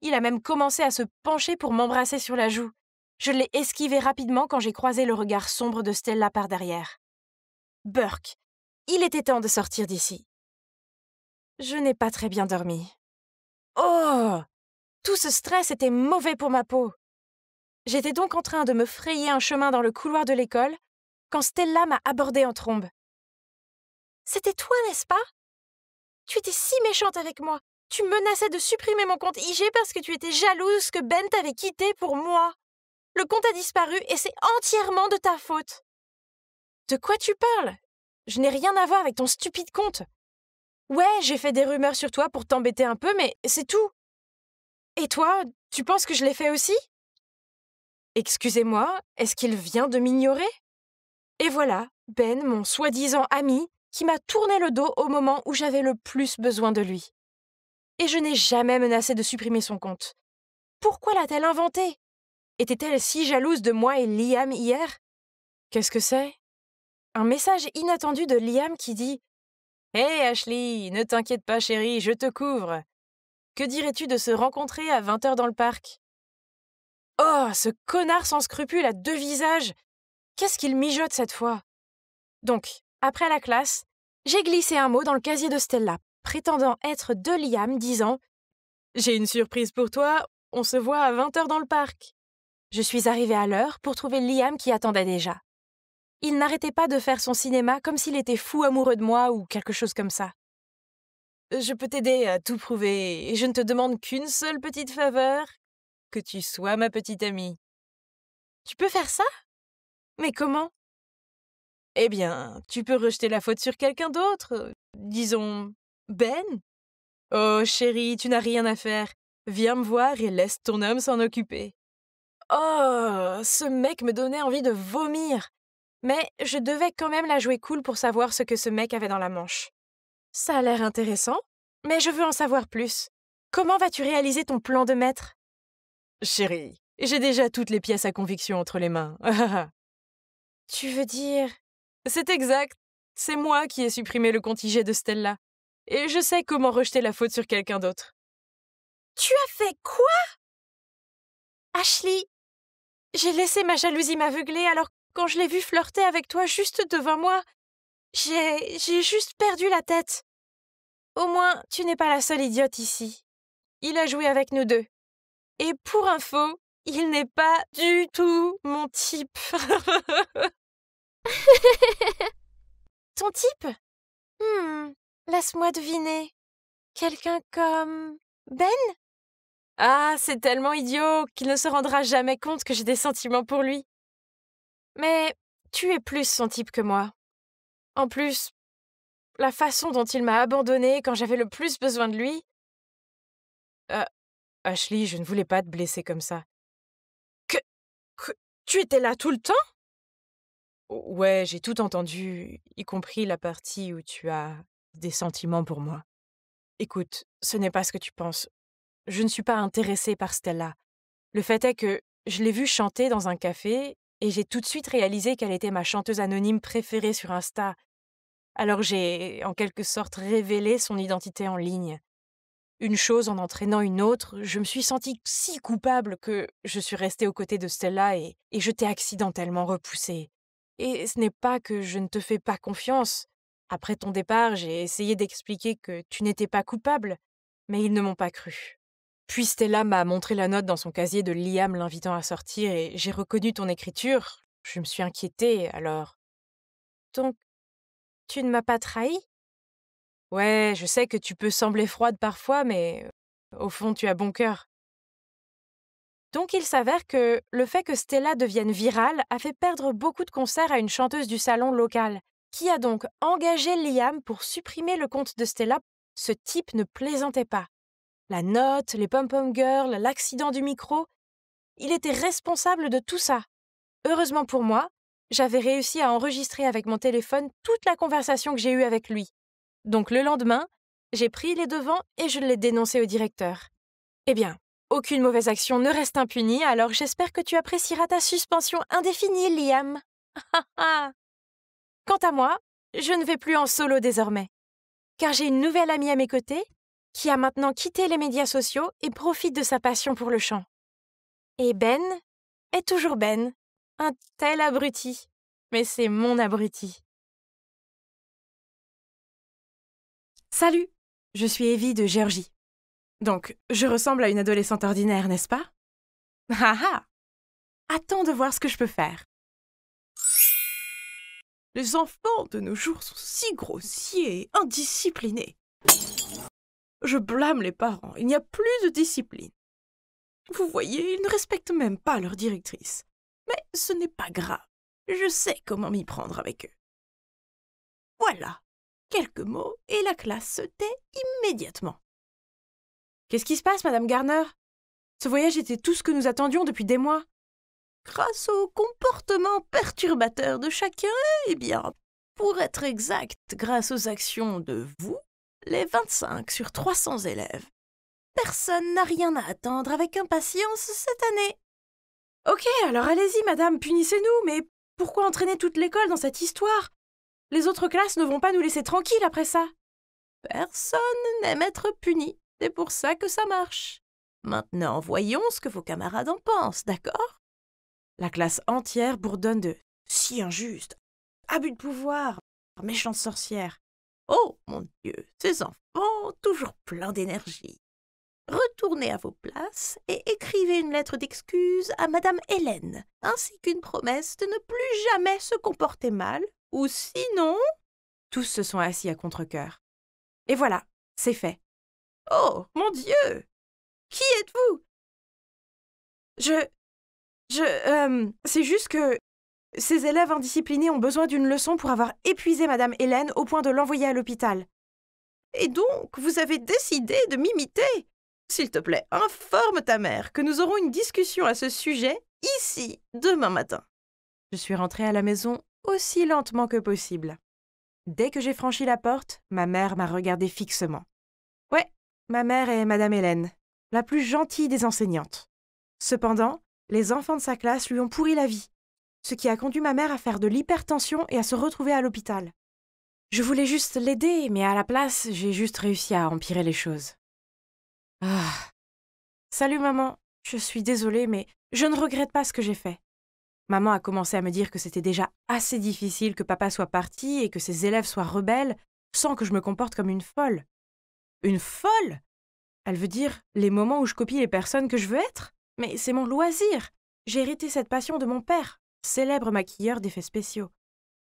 Il a même commencé à se pencher pour m'embrasser sur la joue. Je l'ai esquivé rapidement quand j'ai croisé le regard sombre de Stella par derrière. Burke, il était temps de sortir d'ici. Je n'ai pas très bien dormi. Oh! Tout ce stress était mauvais pour ma peau. J'étais donc en train de me frayer un chemin dans le couloir de l'école quand Stella m'a abordée en trombe. C'était toi, n'est-ce pas? Tu étais si méchante avec moi. Tu menaçais de supprimer mon compte IG parce que tu étais jalouse que Ben t'avait quitté pour moi. Le compte a disparu et c'est entièrement de ta faute. De quoi tu parles? Je n'ai rien à voir avec ton stupide compte. Ouais, j'ai fait des rumeurs sur toi pour t'embêter un peu, mais c'est tout. Et toi, tu penses que je l'ai fait aussi? Excusez-moi, est-ce qu'il vient de m'ignorer? Et voilà, Ben, mon soi-disant ami, qui m'a tourné le dos au moment où j'avais le plus besoin de lui. Et je n'ai jamais menacé de supprimer son compte. Pourquoi l'a-t-elle inventé? Était-elle si jalouse de moi et Liam hier? Qu'est-ce que c'est? Un message inattendu de Liam qui dit « Hey Ashley, ne t'inquiète pas chérie, je te couvre. Que dirais-tu de se rencontrer à 20h dans le parc ?» Oh, ce connard sans scrupules à deux visages! Qu'est-ce qu'il mijote cette fois? Donc, après la classe, j'ai glissé un mot dans le casier de Stella prétendant être de Liam, disant « J'ai une surprise pour toi, on se voit à 20h dans le parc. » Je suis arrivée à l'heure pour trouver Liam qui attendait déjà. Il n'arrêtait pas de faire son cinéma comme s'il était fou amoureux de moi ou quelque chose comme ça. « Je peux t'aider à tout prouver et je ne te demande qu'une seule petite faveur, que tu sois ma petite amie. » « Tu peux faire ça? Mais comment? » « Eh bien, tu peux rejeter la faute sur quelqu'un d'autre, disons Ben. Oh chérie, tu n'as rien à faire. Viens me voir et laisse ton homme s'en occuper. » Oh, ce mec me donnait envie de vomir. Mais je devais quand même la jouer cool pour savoir ce que ce mec avait dans la manche. Ça a l'air intéressant, mais je veux en savoir plus. Comment vas-tu réaliser ton plan de maître? Chérie, j'ai déjà toutes les pièces à conviction entre les mains. Tu veux dire... C'est exact. C'est moi qui ai supprimé le compte IG de Stella. Et je sais comment rejeter la faute sur quelqu'un d'autre. Tu as fait quoi? Ashley, j'ai laissé ma jalousie m'aveugler, alors quand je l'ai vu flirter avec toi juste devant moi, j'ai juste perdu la tête. Au moins, tu n'es pas la seule idiote ici. Il a joué avec nous deux. Et pour info, il n'est pas du tout mon type. Ton type? Laisse-moi deviner. Quelqu'un comme... Ben? Ah, c'est tellement idiot qu'il ne se rendra jamais compte que j'ai des sentiments pour lui. Mais tu es plus son type que moi. En plus, la façon dont il m'a abandonnée quand j'avais le plus besoin de lui... Ashley, je ne voulais pas te blesser comme ça. Que tu étais là tout le temps? Ouais, j'ai tout entendu, y compris la partie où tu as des sentiments pour moi. Écoute, ce n'est pas ce que tu penses. Je ne suis pas intéressée par Stella. Le fait est que je l'ai vue chanter dans un café et j'ai tout de suite réalisé qu'elle était ma chanteuse anonyme préférée sur Insta. Alors j'ai, en quelque sorte, révélé son identité en ligne. Une chose en entraînant une autre, je me suis sentie si coupable que je suis restée aux côtés de Stella et je t'ai accidentellement repoussée. Et ce n'est pas que je ne te fais pas confiance. Après ton départ, j'ai essayé d'expliquer que tu n'étais pas coupable, mais ils ne m'ont pas cru. Puis Stella m'a montré la note dans son casier de Liam l'invitant à sortir et j'ai reconnu ton écriture. Je me suis inquiétée, alors... Donc, tu ne m'as pas trahi? Ouais, je sais que tu peux sembler froide parfois, mais au fond, tu as bon cœur. Donc il s'avère que le fait que Stella devienne virale a fait perdre beaucoup de concerts à une chanteuse du salon local, qui a donc engagé Liam pour supprimer le compte de Stella. Ce type ne plaisantait pas. La note, les pom-pom girls, l'accident du micro, il était responsable de tout ça. Heureusement pour moi, j'avais réussi à enregistrer avec mon téléphone toute la conversation que j'ai eue avec lui. Donc le lendemain, j'ai pris les devants et je l'ai dénoncé au directeur. Eh bien, aucune mauvaise action ne reste impunie, alors j'espère que tu apprécieras ta suspension indéfinie, Liam. Quant à moi, je ne vais plus en solo désormais, car j'ai une nouvelle amie à mes côtés qui a maintenant quitté les médias sociaux et profite de sa passion pour le chant. Et Ben est toujours Ben, un tel abruti, mais c'est mon abruti. Salut, je suis Evie de Géorgie. Donc, je ressemble à une adolescente ordinaire, n'est-ce pas? Ah! Attends de voir ce que je peux faire. Les enfants de nos jours sont si grossiers et indisciplinés. Je blâme les parents, il n'y a plus de discipline. Vous voyez, ils ne respectent même pas leur directrice. Mais ce n'est pas grave, je sais comment m'y prendre avec eux. Voilà, quelques mots et la classe se tait immédiatement. Qu'est-ce qui se passe, Madame Garner? Ce voyage était tout ce que nous attendions depuis des mois. Grâce au comportement perturbateur de chacun, eh bien, pour être exact, grâce aux actions de vous, les 25 sur 300 élèves, personne n'a rien à attendre avec impatience cette année. Ok, alors allez-y, madame, punissez-nous, mais pourquoi entraîner toute l'école dans cette histoire? Les autres classes ne vont pas nous laisser tranquilles après ça. Personne n'aime être puni, c'est pour ça que ça marche. Maintenant, voyons ce que vos camarades en pensent, d'accord? La classe entière bourdonne de « si injuste »,« abus de pouvoir »,« méchante sorcière ». Oh, mon Dieu, ces enfants, toujours pleins d'énergie. Retournez à vos places et écrivez une lettre d'excuse à Madame Hélène, ainsi qu'une promesse de ne plus jamais se comporter mal, ou sinon... » Tous se sont assis à contre-cœur. Et voilà, c'est fait. Oh, mon Dieu! Qui êtes-vous? C'est juste que ces élèves indisciplinés ont besoin d'une leçon pour avoir épuisé Madame Hélène au point de l'envoyer à l'hôpital. Et donc, vous avez décidé de m'imiter? S'il te plaît, informe ta mère que nous aurons une discussion à ce sujet ici, demain matin. Je suis rentrée à la maison aussi lentement que possible. Dès que j'ai franchi la porte, ma mère m'a regardée fixement. Ouais, ma mère est Madame Hélène, la plus gentille des enseignantes. Cependant, les enfants de sa classe lui ont pourri la vie, ce qui a conduit ma mère à faire de l'hypertension et à se retrouver à l'hôpital. Je voulais juste l'aider, mais à la place, j'ai juste réussi à empirer les choses. Ah. Salut maman, je suis désolée, mais je ne regrette pas ce que j'ai fait. Maman a commencé à me dire que c'était déjà assez difficile que papa soit parti et que ses élèves soient rebelles sans que je me comporte comme une folle. Une folle? Elle veut dire les moments où je copie les personnes que je veux être? Mais c'est mon loisir. J'ai hérité cette passion de mon père, célèbre maquilleur d'effets spéciaux.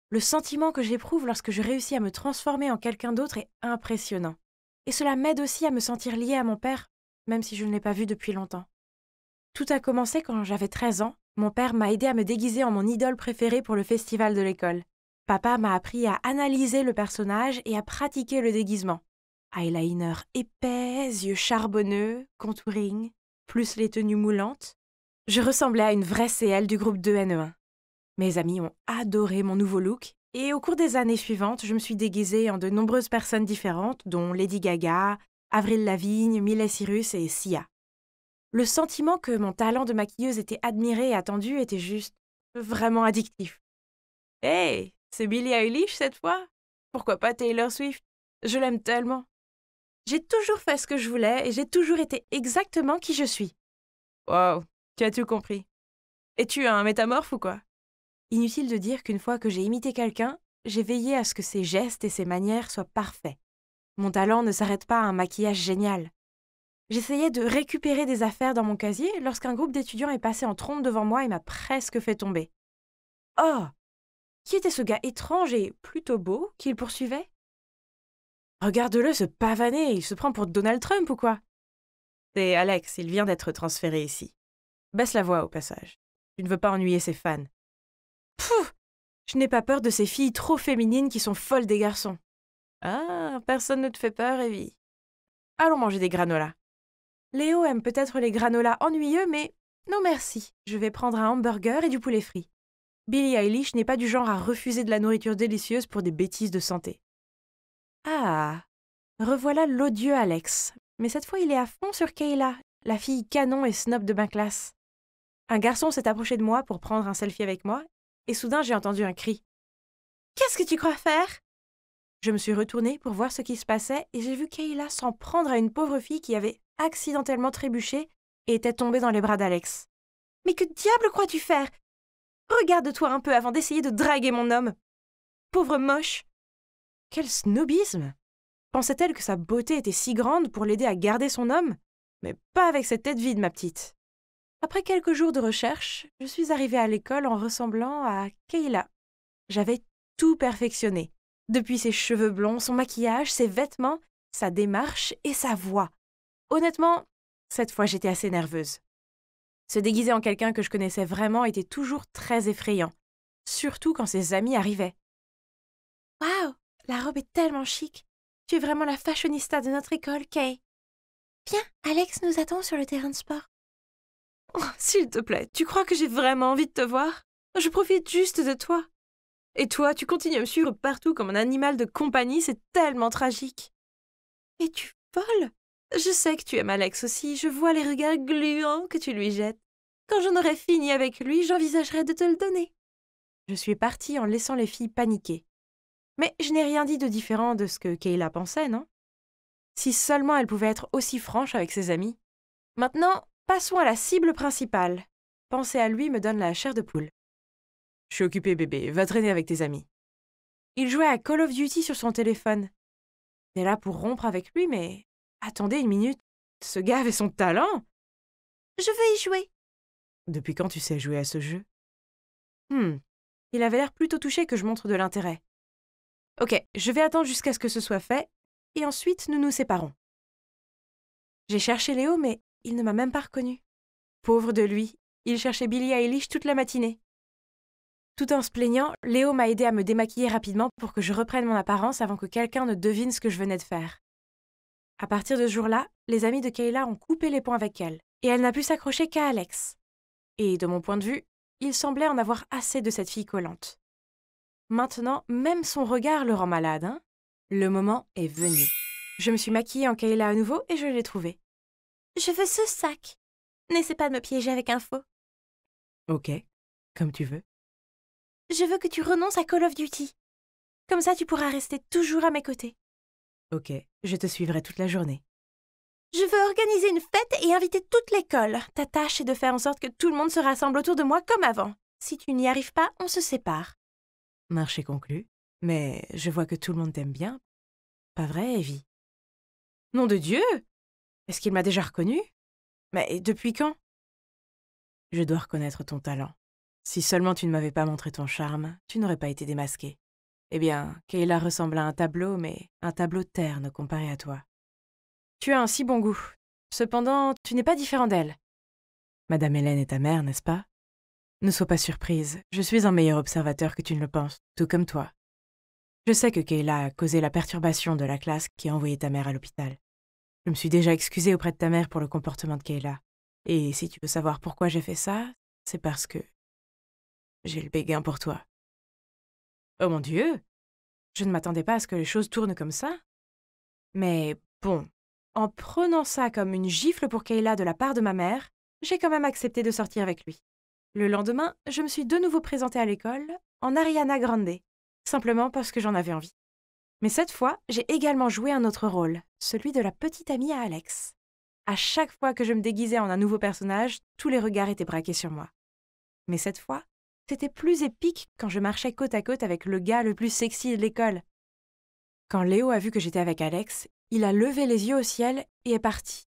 Le sentiment que j'éprouve lorsque je réussis à me transformer en quelqu'un d'autre est impressionnant. Et cela m'aide aussi à me sentir liée à mon père, même si je ne l'ai pas vu depuis longtemps. Tout a commencé quand j'avais 13 ans. Mon père m'a aidé à me déguiser en mon idole préférée pour le festival de l'école. Papa m'a appris à analyser le personnage et à pratiquer le déguisement. Eyeliner épais, yeux charbonneux, contouring, plus les tenues moulantes. Je ressemblais à une vraie CL du groupe 2NE1. Mes amis ont adoré mon nouveau look et au cours des années suivantes, je me suis déguisée en de nombreuses personnes différentes, dont Lady Gaga, Avril Lavigne, Miley Cyrus et Sia. Le sentiment que mon talent de maquilleuse était admiré et attendu était juste vraiment addictif. Hey, c'est Billie Eilish cette fois? Pourquoi pas Taylor Swift? Je l'aime tellement. J'ai toujours fait ce que je voulais et j'ai toujours été exactement qui je suis. Wow, tu as tout compris. Es-tu un métamorphe ou quoi? Inutile de dire qu'une fois que j'ai imité quelqu'un, j'ai veillé à ce que ses gestes et ses manières soient parfaits. Mon talent ne s'arrête pas à un maquillage génial. J'essayais de récupérer des affaires dans mon casier lorsqu'un groupe d'étudiants est passé en trombe devant moi et m'a presque fait tomber. Oh! Qui était ce gars étrange et plutôt beau qu'il poursuivait? Regarde-le se pavaner, il se prend pour Donald Trump ou quoi? C'est Alex, il vient d'être transféré ici. Baisse la voix au passage. Tu ne veux pas ennuyer ses fans. Pouf! Je n'ai pas peur de ces filles trop féminines qui sont folles des garçons. Ah, personne ne te fait peur, Evie. Allons manger des granolas. Léo aime peut-être les granolas ennuyeux, mais non merci. Je vais prendre un hamburger et du poulet frit. Billie Eilish n'est pas du genre à refuser de la nourriture délicieuse pour des bêtises de santé. Ah, revoilà l'odieux Alex. Mais cette fois, il est à fond sur Kayla, la fille canon et snob de ma classe. Un garçon s'est approché de moi pour prendre un selfie avec moi, et soudain j'ai entendu un cri. « Qu'est-ce que tu crois faire ?» Je me suis retournée pour voir ce qui se passait et j'ai vu Kayla s'en prendre à une pauvre fille qui avait accidentellement trébuché et était tombée dans les bras d'Alex. « Mais que diable crois-tu faire? Regarde-toi un peu avant d'essayer de draguer mon homme. Pauvre moche. » Quel snobisme! Pensait-elle que sa beauté était si grande pour l'aider à garder son homme? Mais pas avec cette tête vide, ma petite. Après quelques jours de recherche, je suis arrivée à l'école en ressemblant à Kayla. J'avais tout perfectionné. Depuis ses cheveux blonds, son maquillage, ses vêtements, sa démarche et sa voix. Honnêtement, cette fois j'étais assez nerveuse. Se déguiser en quelqu'un que je connaissais vraiment était toujours très effrayant, surtout quand ses amis arrivaient. « Waouh, la robe est tellement chic. Tu es vraiment la fashionista de notre école, Kay. Viens, Alex nous attend sur le terrain de sport. » Oh, s'il te plaît, tu crois que j'ai vraiment envie de te voir? Je profite juste de toi. Et toi, tu continues à me suivre partout comme un animal de compagnie, c'est tellement tragique. Es-tu folle? Je sais que tu aimes Alex aussi, je vois les regards gluants que tu lui jettes. Quand j'en aurai fini avec lui, j'envisagerai de te le donner. Je suis partie en laissant les filles paniquer. Mais je n'ai rien dit de différent de ce que Kayla pensait, non? Si seulement elle pouvait être aussi franche avec ses amis. Maintenant, passons à la cible principale. Penser à lui me donne la chair de poule. Je suis occupée, bébé. Va traîner avec tes amis. Il jouait à Call of Duty sur son téléphone. J'étais là pour rompre avec lui, mais... Attendez une minute, ce gars avait son talent. Je veux y jouer. Depuis quand tu sais jouer à ce jeu? Il avait l'air plutôt touché que je montre de l'intérêt. Ok, je vais attendre jusqu'à ce que ce soit fait, et ensuite nous nous séparons. J'ai cherché Léo, mais il ne m'a même pas reconnu. Pauvre de lui, il cherchait Billie Eilish toute la matinée. Tout en se plaignant, Léo m'a aidé à me démaquiller rapidement pour que je reprenne mon apparence avant que quelqu'un ne devine ce que je venais de faire. À partir de ce jour-là, les amis de Kayla ont coupé les ponts avec elle, et elle n'a pu s'accrocher qu'à Alex. Et de mon point de vue, il semblait en avoir assez de cette fille collante. Maintenant, même son regard le rend malade, hein? Le moment est venu. Je me suis maquillée en Kayla à nouveau et je l'ai trouvée. Je veux ce sac. N'essaie pas de me piéger avec un faux. Ok, comme tu veux. Je veux que tu renonces à Call of Duty. Comme ça, tu pourras rester toujours à mes côtés. Ok, je te suivrai toute la journée. Je veux organiser une fête et inviter toute l'école. Ta tâche est de faire en sorte que tout le monde se rassemble autour de moi comme avant. Si tu n'y arrives pas, on se sépare. Marché conclu. Mais je vois que tout le monde t'aime bien. Pas vrai, Evie? Nom de Dieu! Est-ce qu'il m'a déjà reconnu? Mais depuis quand? Je dois reconnaître ton talent. Si seulement tu ne m'avais pas montré ton charme, tu n'aurais pas été démasqué. Eh bien, Kayla ressemble à un tableau, mais un tableau terne comparé à toi. Tu as un si bon goût. Cependant, tu n'es pas différent d'elle. Madame Hélène est ta mère, n'est-ce pas? Ne sois pas surprise, je suis un meilleur observateur que tu ne le penses, tout comme toi. Je sais que Kayla a causé la perturbation de la classe qui a envoyé ta mère à l'hôpital. Je me suis déjà excusée auprès de ta mère pour le comportement de Kayla. Et si tu veux savoir pourquoi j'ai fait ça, c'est parce que j'ai le béguin pour toi. Oh mon Dieu! Je ne m'attendais pas à ce que les choses tournent comme ça. Mais bon, en prenant ça comme une gifle pour Kayla de la part de ma mère, j'ai quand même accepté de sortir avec lui. Le lendemain, je me suis de nouveau présentée à l'école en Ariana Grande, simplement parce que j'en avais envie. Mais cette fois, j'ai également joué un autre rôle, celui de la petite amie à Alex. À chaque fois que je me déguisais en un nouveau personnage, tous les regards étaient braqués sur moi. Mais cette fois, c'était plus épique quand je marchais côte à côte avec le gars le plus sexy de l'école. Quand Léo a vu que j'étais avec Alex, il a levé les yeux au ciel et est parti.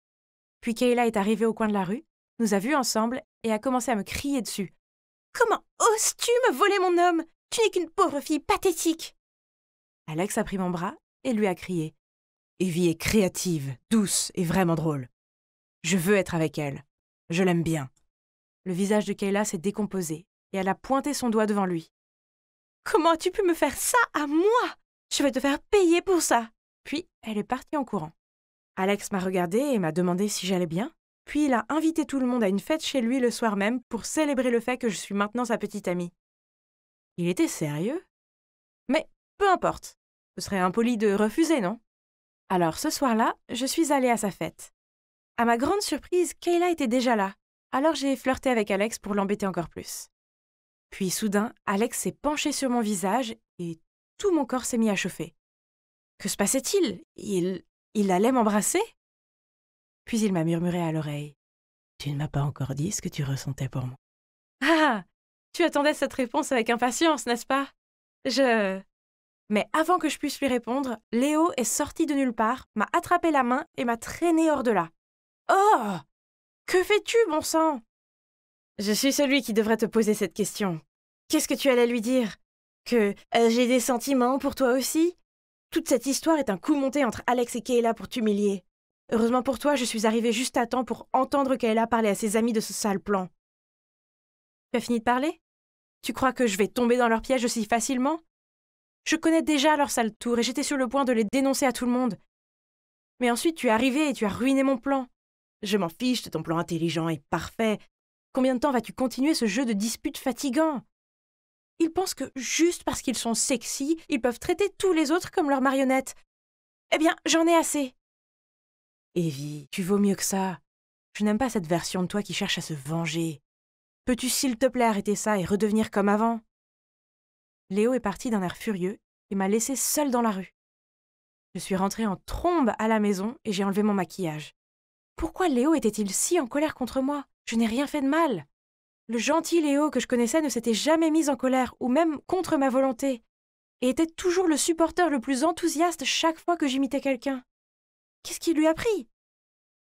Puis Kayla est arrivée au coin de la rue, nous a vus ensemble et a commencé à me crier dessus. « Comment oses-tu me voler mon homme? Tu n'es qu'une pauvre fille pathétique !» Alex a pris mon bras et lui a crié. Evie est créative, douce et vraiment drôle. Je veux être avec elle. Je l'aime bien. Le visage de Kayla s'est décomposé et elle a pointé son doigt devant lui. Comment as-tu pu me faire ça à moi? Je vais te faire payer pour ça. Puis elle est partie en courant. Alex m'a regardée et m'a demandé si j'allais bien. Puis il a invité tout le monde à une fête chez lui le soir même pour célébrer le fait que je suis maintenant sa petite amie. Il était sérieux? Mais peu importe. Ce serait impoli de refuser, non? Alors ce soir-là, je suis allée à sa fête. À ma grande surprise, Kayla était déjà là. Alors j'ai flirté avec Alex pour l'embêter encore plus. Puis soudain, Alex s'est penché sur mon visage et tout mon corps s'est mis à chauffer. Que se passait-il? Il allait m'embrasser? Puis il m'a murmuré à l'oreille. « Tu ne m'as pas encore dit ce que tu ressentais pour moi. » Ah! Tu attendais cette réponse avec impatience, n'est-ce pas? Mais avant que je puisse lui répondre, Léo est sorti de nulle part, m'a attrapé la main et m'a traîné hors de là. Oh! Que fais-tu, bon sang? Je suis celui qui devrait te poser cette question. Qu'est-ce que tu allais lui dire? Que j'ai des sentiments pour toi aussi? Toute cette histoire est un coup monté entre Alex et Kayla pour t'humilier. Heureusement pour toi, je suis arrivée juste à temps pour entendre Kayla parler à ses amis de ce sale plan. Tu as fini de parler? Tu crois que je vais tomber dans leur piège aussi facilement? Je connais déjà leur sale tour et j'étais sur le point de les dénoncer à tout le monde. Mais ensuite tu es arrivé et tu as ruiné mon plan. Je m'en fiche de ton plan intelligent et parfait. Combien de temps vas-tu continuer ce jeu de disputes fatigant? Ils pensent que juste parce qu'ils sont sexy, ils peuvent traiter tous les autres comme leurs marionnettes. Eh bien, j'en ai assez. Evie, tu vaux mieux que ça. Je n'aime pas cette version de toi qui cherche à se venger. Peux-tu s'il te plaît arrêter ça et redevenir comme avant? Léo est parti d'un air furieux et m'a laissée seule dans la rue. Je suis rentrée en trombe à la maison et j'ai enlevé mon maquillage. Pourquoi Léo était-il si en colère contre moi? Je n'ai rien fait de mal. Le gentil Léo que je connaissais ne s'était jamais mis en colère ou même contre ma volonté. et était toujours le supporter le plus enthousiaste chaque fois que j'imitais quelqu'un. Qu'est-ce qui lui a pris?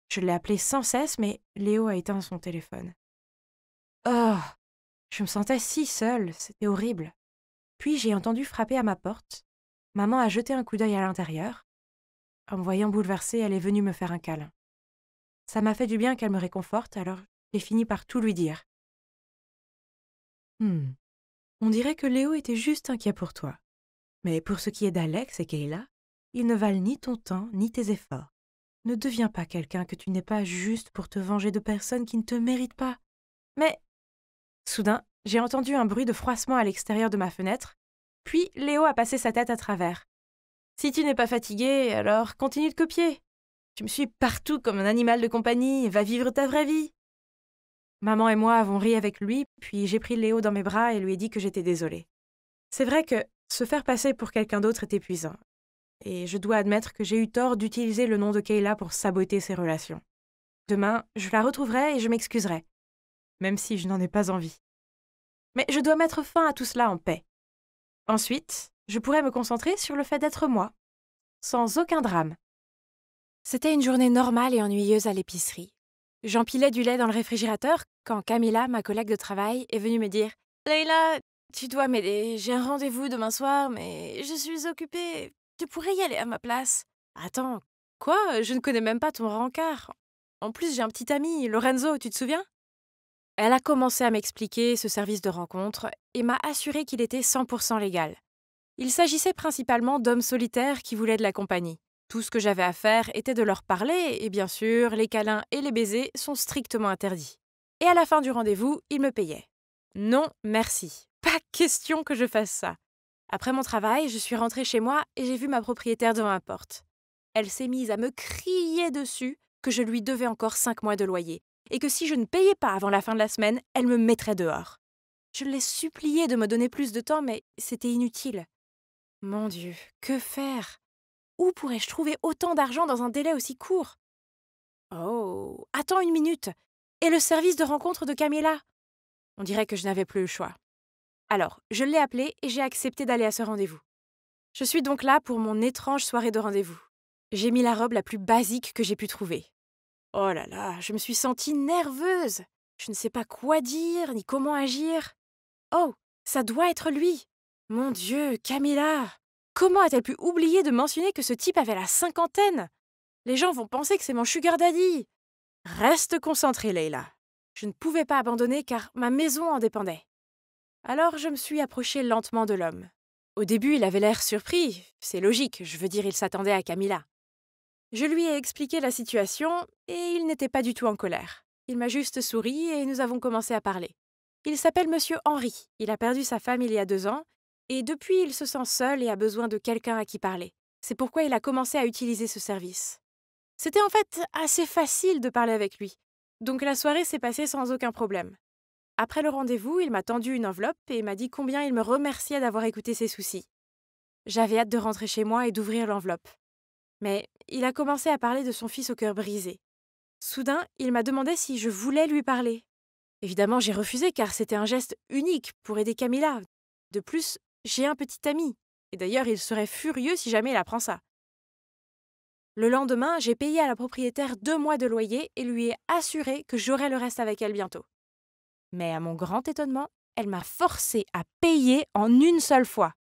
Je l'ai appelé sans cesse, mais Léo a éteint son téléphone. Oh, je me sentais si seule, c'était horrible. Puis j'ai entendu frapper à ma porte. Maman a jeté un coup d'œil à l'intérieur. En me voyant bouleversée, elle est venue me faire un câlin. Ça m'a fait du bien qu'elle me réconforte, alors j'ai fini par tout lui dire. On dirait que Léo était juste inquiet pour toi. Mais pour ce qui est d'Alex et Kayla, ils ne valent ni ton temps ni tes efforts. Ne deviens pas quelqu'un que tu n'es pas juste pour te venger de personnes qui ne te méritent pas. Mais... Soudain, j'ai entendu un bruit de froissement à l'extérieur de ma fenêtre, puis Léo a passé sa tête à travers. Si tu n'es pas fatigué, alors continue de copier. Tu me suis partout comme un animal de compagnie, va vivre ta vraie vie. Maman et moi avons ri avec lui, puis j'ai pris Léo dans mes bras et lui ai dit que j'étais désolée. C'est vrai que se faire passer pour quelqu'un d'autre est épuisant. Et je dois admettre que j'ai eu tort d'utiliser le nom de Kayla pour saboter ses relations. Demain, je la retrouverai et je m'excuserai, même si je n'en ai pas envie. Mais je dois mettre fin à tout cela en paix. Ensuite, je pourrais me concentrer sur le fait d'être moi, sans aucun drame. C'était une journée normale et ennuyeuse à l'épicerie. J'empilais du lait dans le réfrigérateur quand Camilla, ma collègue de travail, est venue me dire « Leïla, tu dois m'aider, j'ai un rendez-vous demain soir, mais je suis occupée. Tu pourrais y aller à ma place. » Attends, quoi? Je ne connais même pas ton rencard. En plus, j'ai un petit ami, Lorenzo, tu te souviens? Elle a commencé à m'expliquer ce service de rencontre et m'a assuré qu'il était 100% légal. Il s'agissait principalement d'hommes solitaires qui voulaient de la compagnie. Tout ce que j'avais à faire était de leur parler et bien sûr, les câlins et les baisers sont strictement interdits. Et à la fin du rendez-vous, il me payait. Non, merci. Pas question que je fasse ça. Après mon travail, je suis rentrée chez moi et j'ai vu ma propriétaire devant ma porte. Elle s'est mise à me crier dessus que je lui devais encore 5 mois de loyer et que si je ne payais pas avant la fin de la semaine, elle me mettrait dehors. Je l'ai suppliée de me donner plus de temps, mais c'était inutile. Mon Dieu, que faire? Où pourrais-je trouver autant d'argent dans un délai aussi court? Oh, attends une minute. Et le service de rencontre de Camilla? On dirait que je n'avais plus le choix. Alors, je l'ai appelée et j'ai accepté d'aller à ce rendez-vous. Je suis donc là pour mon étrange soirée de rendez-vous. J'ai mis la robe la plus basique que j'ai pu trouver. Oh là là, je me suis sentie nerveuse. Je ne sais pas quoi dire ni comment agir. Oh, ça doit être lui. Mon Dieu, Camilla! Comment a-t-elle pu oublier de mentionner que ce type avait la 50aine? Les gens vont penser que c'est mon sugar daddy. Reste concentrée, Leïla. Je ne pouvais pas abandonner car ma maison en dépendait. Alors je me suis approchée lentement de l'homme. Au début, il avait l'air surpris. C'est logique, je veux dire, il s'attendait à Camilla. Je lui ai expliqué la situation et il n'était pas du tout en colère. Il m'a juste souri et nous avons commencé à parler. Il s'appelle Monsieur Henry. Il a perdu sa femme il y a 2 ans et depuis, il se sent seul et a besoin de quelqu'un à qui parler. C'est pourquoi il a commencé à utiliser ce service. C'était en fait assez facile de parler avec lui, donc la soirée s'est passée sans aucun problème. Après le rendez-vous, il m'a tendu une enveloppe et m'a dit combien il me remerciait d'avoir écouté ses soucis. J'avais hâte de rentrer chez moi et d'ouvrir l'enveloppe. Mais il a commencé à parler de son fils au cœur brisé. Soudain, il m'a demandé si je voulais lui parler. Évidemment, j'ai refusé car c'était un geste unique pour aider Camilla. De plus, j'ai un petit ami. Et d'ailleurs, il serait furieux si jamais il apprend ça. Le lendemain, j'ai payé à la propriétaire 2 mois de loyer et lui ai assuré que j'aurais le reste avec elle bientôt. Mais à mon grand étonnement, elle m'a forcé à payer en une seule fois.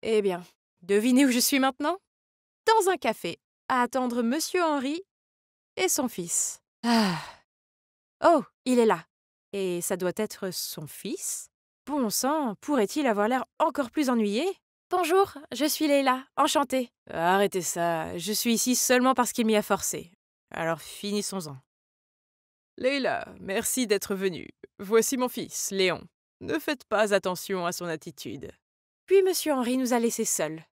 Eh bien, devinez où je suis maintenant? Dans un café, à attendre Monsieur Henry et son fils. Ah. Oh, il est là. Et ça doit être son fils? Bon sang, pourrait-il avoir l'air encore plus ennuyé? Bonjour, je suis Leïla, enchantée. Arrêtez ça, je suis ici seulement parce qu'il m'y a forcé. Alors finissons-en. Leïla, merci d'être venue. Voici mon fils, Léon. Ne faites pas attention à son attitude. Puis Monsieur Henry nous a laissés seuls.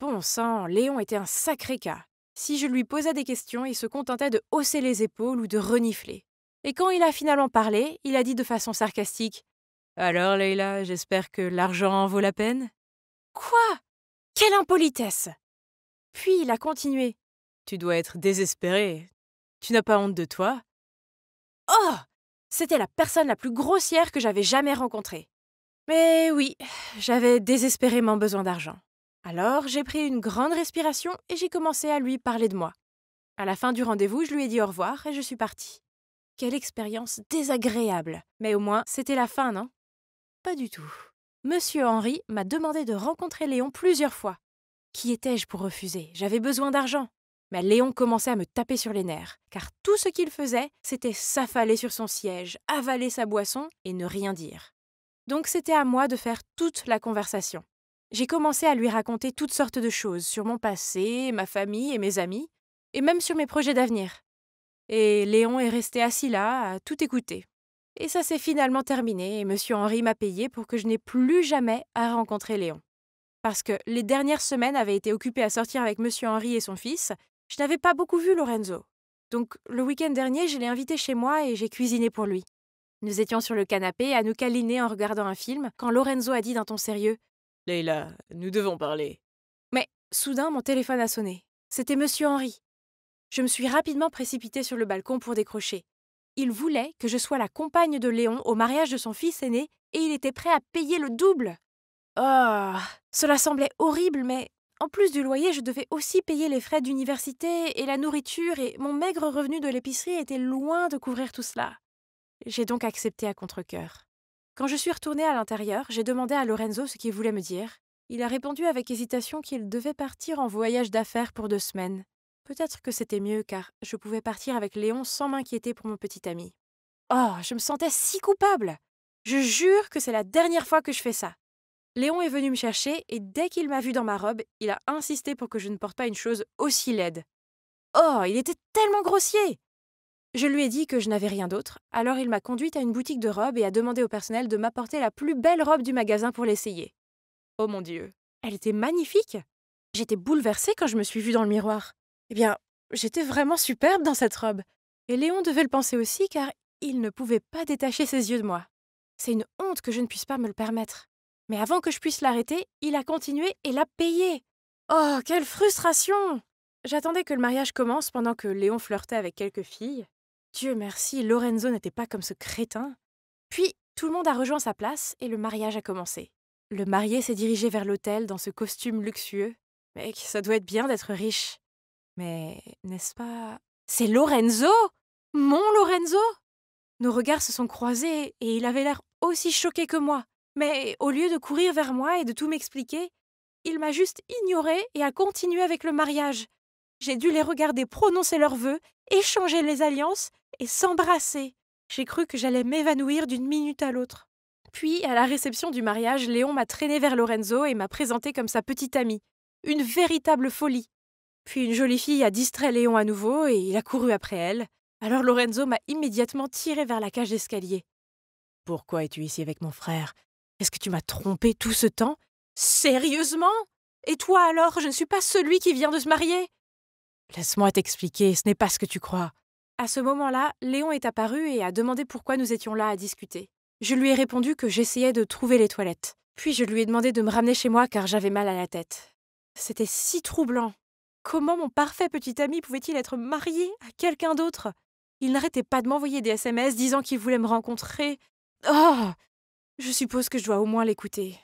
Bon sang, Léon était un sacré cas. Si je lui posais des questions, il se contentait de hausser les épaules ou de renifler. Et quand il a finalement parlé, il a dit de façon sarcastique « Alors, Leïla, j'espère que l'argent en vaut la peine ?» Quoi? Quelle impolitesse! Puis il a continué. Tu dois être désespérée. Tu n'as pas honte de toi? Oh! C'était la personne la plus grossière que j'avais jamais rencontrée. Mais oui, j'avais désespérément besoin d'argent. Alors, j'ai pris une grande respiration et j'ai commencé à lui parler de moi. À la fin du rendez-vous, je lui ai dit au revoir et je suis partie. Quelle expérience désagréable. Mais au moins, c'était la fin, non? Pas du tout. Monsieur Henry m'a demandé de rencontrer Léon plusieurs fois. Qui étais-je pour refuser? J'avais besoin d'argent. Mais Léon commençait à me taper sur les nerfs, car tout ce qu'il faisait, c'était s'affaler sur son siège, avaler sa boisson et ne rien dire. Donc c'était à moi de faire toute la conversation. J'ai commencé à lui raconter toutes sortes de choses sur mon passé, ma famille et mes amis, et même sur mes projets d'avenir. Et Léon est resté assis là, à tout écouter. Et ça s'est finalement terminé, et monsieur Henry m'a payé pour que je n'ai plus jamais à rencontrer Léon. Parce que les dernières semaines avaient été occupées à sortir avec monsieur Henry et son fils, je n'avais pas beaucoup vu Lorenzo. Donc le week-end dernier, je l'ai invité chez moi et j'ai cuisiné pour lui. Nous étions sur le canapé à nous câliner en regardant un film quand Lorenzo a dit d'un ton sérieux « Leila, nous devons parler. » Mais soudain, mon téléphone a sonné. C'était monsieur Henry. Je me suis rapidement précipitée sur le balcon pour décrocher. Il voulait que je sois la compagne de Léon au mariage de son fils aîné et il était prêt à payer le double. Oh, cela semblait horrible, mais en plus du loyer, je devais aussi payer les frais d'université et la nourriture et mon maigre revenu de l'épicerie était loin de couvrir tout cela. J'ai donc accepté à contre-cœur. Quand je suis retournée à l'intérieur, j'ai demandé à Lorenzo ce qu'il voulait me dire. Il a répondu avec hésitation qu'il devait partir en voyage d'affaires pour 2 semaines. Peut-être que c'était mieux, car je pouvais partir avec Léon sans m'inquiéter pour mon petit ami. Oh, je me sentais si coupable! Je jure que c'est la dernière fois que je fais ça. Léon est venu me chercher et dès qu'il m'a vue dans ma robe, il a insisté pour que je ne porte pas une chose aussi laide. Oh, il était tellement grossier! Je lui ai dit que je n'avais rien d'autre, alors il m'a conduite à une boutique de robes et a demandé au personnel de m'apporter la plus belle robe du magasin pour l'essayer. Oh mon Dieu, elle était magnifique! J'étais bouleversée quand je me suis vue dans le miroir. Eh bien, j'étais vraiment superbe dans cette robe. Et Léon devait le penser aussi car il ne pouvait pas détacher ses yeux de moi. C'est une honte que je ne puisse pas me le permettre. Mais avant que je puisse l'arrêter, il a continué et l'a payé. Oh, quelle frustration! J'attendais que le mariage commence pendant que Léon flirtait avec quelques filles. Dieu merci, Lorenzo n'était pas comme ce crétin. Puis, tout le monde a rejoint sa place et le mariage a commencé. Le marié s'est dirigé vers l'autel dans ce costume luxueux. Mec, ça doit être bien d'être riche. Mais n'est-ce pas... C'est Lorenzo! Mon Lorenzo! Nos regards se sont croisés et il avait l'air aussi choqué que moi. Mais au lieu de courir vers moi et de tout m'expliquer, il m'a juste ignoré et a continué avec le mariage. J'ai dû les regarder prononcer leurs vœux, échanger les alliances et s'embrasser. J'ai cru que j'allais m'évanouir d'une minute à l'autre. Puis, à la réception du mariage, Léon m'a traîné vers Lorenzo et m'a présenté comme sa petite amie. Une véritable folie. Puis une jolie fille a distrait Léon à nouveau et il a couru après elle. Alors Lorenzo m'a immédiatement tiré vers la cage d'escalier. « Pourquoi es-tu ici avec mon frère? Est-ce que tu m'as trompé tout ce temps? Sérieusement? Et toi alors, je ne suis pas celui qui vient de se marier? » Laisse-moi t'expliquer, ce n'est pas ce que tu crois. À ce moment-là, Léon est apparu et a demandé pourquoi nous étions là à discuter. Je lui ai répondu que j'essayais de trouver les toilettes. Puis je lui ai demandé de me ramener chez moi car j'avais mal à la tête. C'était si troublant. Comment mon parfait petit ami pouvait-il être marié à quelqu'un d'autre? Il n'arrêtait pas de m'envoyer des SMS disant qu'il voulait me rencontrer. Oh! Je suppose que je dois au moins l'écouter.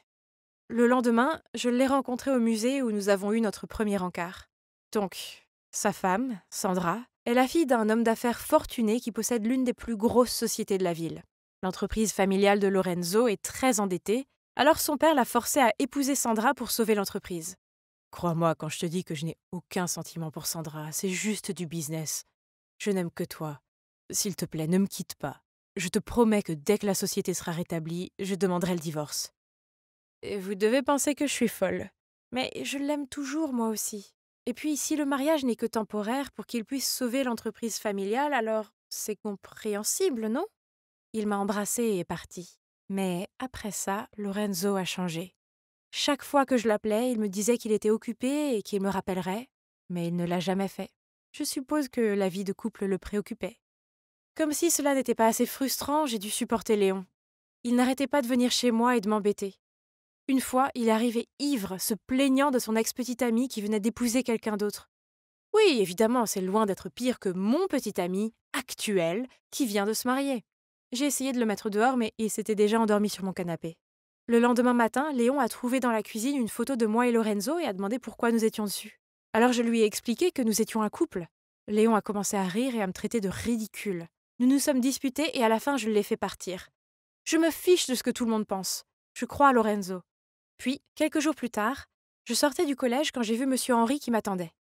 Le lendemain, je l'ai rencontré au musée où nous avons eu notre premier encart. Donc, sa femme, Sandra, est la fille d'un homme d'affaires fortuné qui possède l'une des plus grosses sociétés de la ville. L'entreprise familiale de Lorenzo est très endettée, alors son père l'a forcé à épouser Sandra pour sauver l'entreprise. Crois-moi quand je te dis que je n'ai aucun sentiment pour Sandra, c'est juste du business. Je n'aime que toi. S'il te plaît, ne me quitte pas. Je te promets que dès que la société sera rétablie, je demanderai le divorce. Et vous devez penser que je suis folle. Mais je l'aime toujours, moi aussi. Et puis, si le mariage n'est que temporaire pour qu'il puisse sauver l'entreprise familiale, alors c'est compréhensible, non? Il m'a embrassée et est parti. Mais après ça, Lorenzo a changé. Chaque fois que je l'appelais, il me disait qu'il était occupé et qu'il me rappellerait, mais il ne l'a jamais fait. Je suppose que la vie de couple le préoccupait. Comme si cela n'était pas assez frustrant, j'ai dû supporter Léon. Il n'arrêtait pas de venir chez moi et de m'embêter. Une fois, il est arrivé ivre, se plaignant de son ex-petite amie qui venait d'épouser quelqu'un d'autre. Oui, évidemment, c'est loin d'être pire que mon petit ami, actuel, qui vient de se marier. J'ai essayé de le mettre dehors, mais il s'était déjà endormi sur mon canapé. Le lendemain matin, Léon a trouvé dans la cuisine une photo de moi et Lorenzo et a demandé pourquoi nous étions dessus. Alors je lui ai expliqué que nous étions un couple. Léon a commencé à rire et à me traiter de ridicule. Nous nous sommes disputés et à la fin je l'ai fait partir. Je me fiche de ce que tout le monde pense. Je crois à Lorenzo. Puis, quelques jours plus tard, je sortais du collège quand j'ai vu Monsieur Henri qui m'attendait.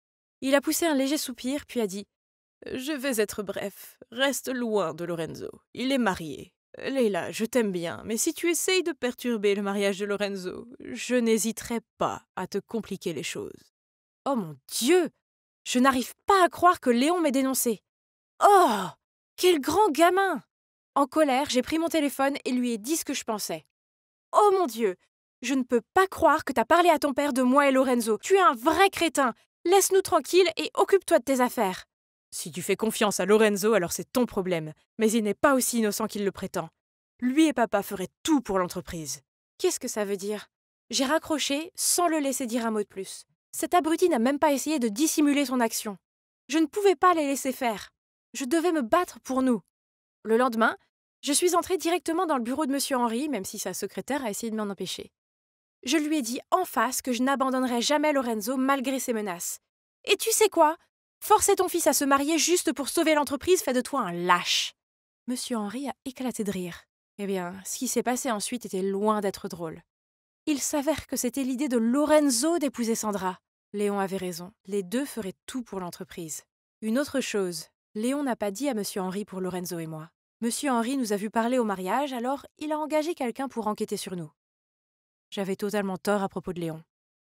Il a poussé un léger soupir puis a dit « Je vais être bref. Reste loin de Lorenzo. Il est marié. Leila, je t'aime bien, mais si tu essayes de perturber le mariage de Lorenzo, je n'hésiterai pas à te compliquer les choses. » Oh mon Dieu! Je n'arrive pas à croire que Léon m'ait dénoncé. Oh! Quel grand gamin! En colère, j'ai pris mon téléphone et lui ai dit ce que je pensais. Oh mon Dieu! Je ne peux pas croire que t'as parlé à ton père de moi et Lorenzo. Tu es un vrai crétin. Laisse-nous tranquilles et occupe-toi de tes affaires. Si tu fais confiance à Lorenzo, alors c'est ton problème. Mais il n'est pas aussi innocent qu'il le prétend. Lui et papa feraient tout pour l'entreprise. Qu'est-ce que ça veut dire? J'ai raccroché sans le laisser dire un mot de plus. Cet abruti n'a même pas essayé de dissimuler son action. Je ne pouvais pas les laisser faire. Je devais me battre pour nous. Le lendemain, je suis entrée directement dans le bureau de Monsieur Henri, même si sa secrétaire a essayé de m'en empêcher. Je lui ai dit en face que je n'abandonnerais jamais Lorenzo malgré ses menaces. Et tu sais quoi? Forcer ton fils à se marier juste pour sauver l'entreprise fait de toi un lâche. Monsieur Henri a éclaté de rire. Eh bien, ce qui s'est passé ensuite était loin d'être drôle. Il s'avère que c'était l'idée de Lorenzo d'épouser Sandra. Léon avait raison, les deux feraient tout pour l'entreprise. Une autre chose, Léon n'a pas dit à Monsieur Henri pour Lorenzo et moi. Monsieur Henri nous a vu parler au mariage, alors il a engagé quelqu'un pour enquêter sur nous. J'avais totalement tort à propos de Léon.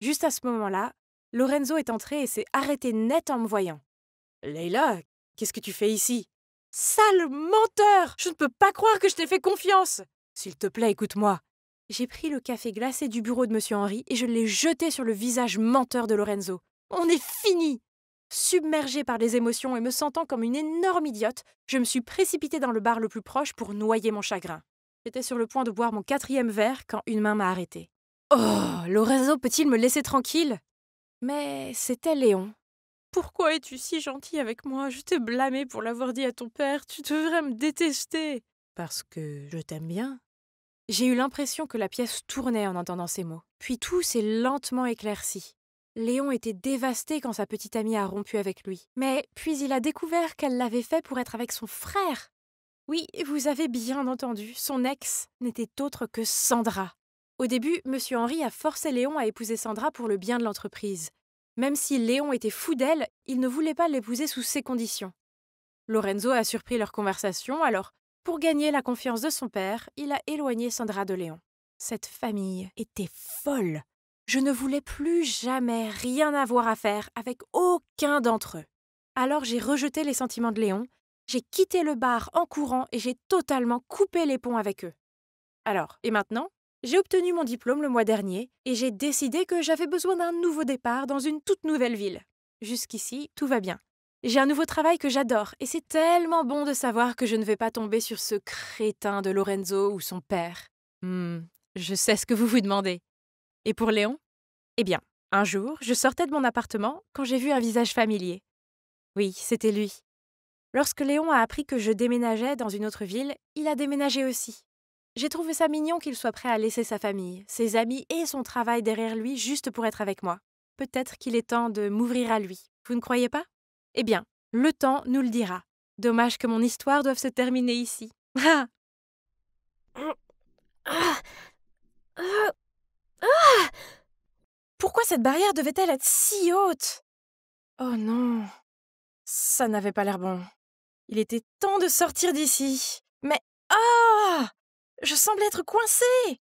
Juste à ce moment-là, Lorenzo est entré et s'est arrêté net en me voyant. « Leila, qu'est-ce que tu fais ici ?»« Sale menteur! Je ne peux pas croire que je t'ai fait confiance !»« S'il te plaît, écoute-moi. » J'ai pris le café glacé du bureau de Monsieur Henri et je l'ai jeté sur le visage menteur de Lorenzo. On est fini! Submergée par les émotions et me sentant comme une énorme idiote, je me suis précipitée dans le bar le plus proche pour noyer mon chagrin. J'étais sur le point de boire mon 4e verre quand une main m'a arrêtée. Oh, Lorenzo peut-il me laisser tranquille? Mais c'était Léon. Pourquoi es-tu si gentil avec moi? Je t'ai blâmé pour l'avoir dit à ton père. Tu devrais me détester. Parce que je t'aime bien. J'ai eu l'impression que la pièce tournait en entendant ces mots. Puis tout s'est lentement éclairci. Léon était dévasté quand sa petite amie a rompu avec lui. Mais puis il a découvert qu'elle l'avait fait pour être avec son frère. Oui, vous avez bien entendu, son ex n'était autre que Sandra. Au début, Monsieur Henri a forcé Léon à épouser Sandra pour le bien de l'entreprise. Même si Léon était fou d'elle, il ne voulait pas l'épouser sous ces conditions. Lorenzo a surpris leur conversation, alors, pour gagner la confiance de son père, il a éloigné Sandra de Léon. Cette famille était folle. Je ne voulais plus jamais rien avoir à faire avec aucun d'entre eux. Alors j'ai rejeté les sentiments de Léon, j'ai quitté le bar en courant et j'ai totalement coupé les ponts avec eux. Alors, et maintenant? J'ai obtenu mon diplôme le mois dernier et j'ai décidé que j'avais besoin d'un nouveau départ dans une toute nouvelle ville. Jusqu'ici, tout va bien. J'ai un nouveau travail que j'adore et c'est tellement bon de savoir que je ne vais pas tomber sur ce crétin de Lorenzo ou son père. Je sais ce que vous vous demandez. Et pour Léon? Eh bien, un jour, je sortais de mon appartement quand j'ai vu un visage familier. Oui, c'était lui. Lorsque Léon a appris que je déménageais dans une autre ville, il a déménagé aussi. J'ai trouvé ça mignon qu'il soit prêt à laisser sa famille, ses amis et son travail derrière lui juste pour être avec moi. Peut-être qu'il est temps de m'ouvrir à lui. Vous ne croyez pas? Eh bien, le temps nous le dira. Dommage que mon histoire doive se terminer ici. Ah! Pourquoi cette barrière devait-elle être si haute? Oh non, ça n'avait pas l'air bon. Il était temps de sortir d'ici. Mais je semblais être coincée.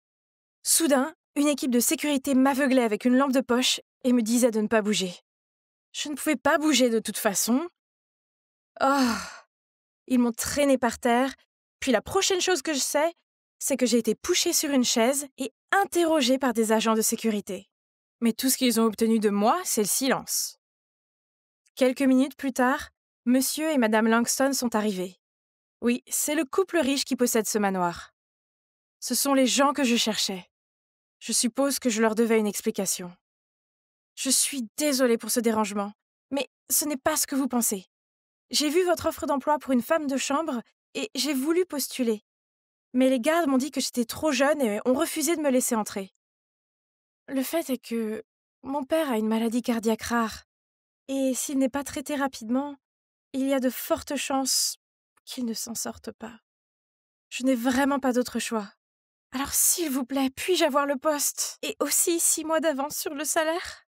Soudain, une équipe de sécurité m'aveuglait avec une lampe de poche et me disait de ne pas bouger. Je ne pouvais pas bouger de toute façon. Ils m'ont traînée par terre, puis la prochaine chose que je sais, c'est que j'ai été poussée sur une chaise et interrogée par des agents de sécurité. Mais tout ce qu'ils ont obtenu de moi, c'est le silence. Quelques minutes plus tard, Monsieur et Madame Langston sont arrivés. Oui, c'est le couple riche qui possède ce manoir. Ce sont les gens que je cherchais. Je suppose que je leur devais une explication. Je suis désolée pour ce dérangement, mais ce n'est pas ce que vous pensez. J'ai vu votre offre d'emploi pour une femme de chambre et j'ai voulu postuler. Mais les gardes m'ont dit que j'étais trop jeune et ont refusé de me laisser entrer. Le fait est que mon père a une maladie cardiaque rare, et s'il n'est pas traité rapidement, il y a de fortes chances qu'il ne s'en sorte pas. Je n'ai vraiment pas d'autre choix. Alors s'il vous plaît, puis-je avoir le poste? Et aussi 6 mois d'avance sur le salaire?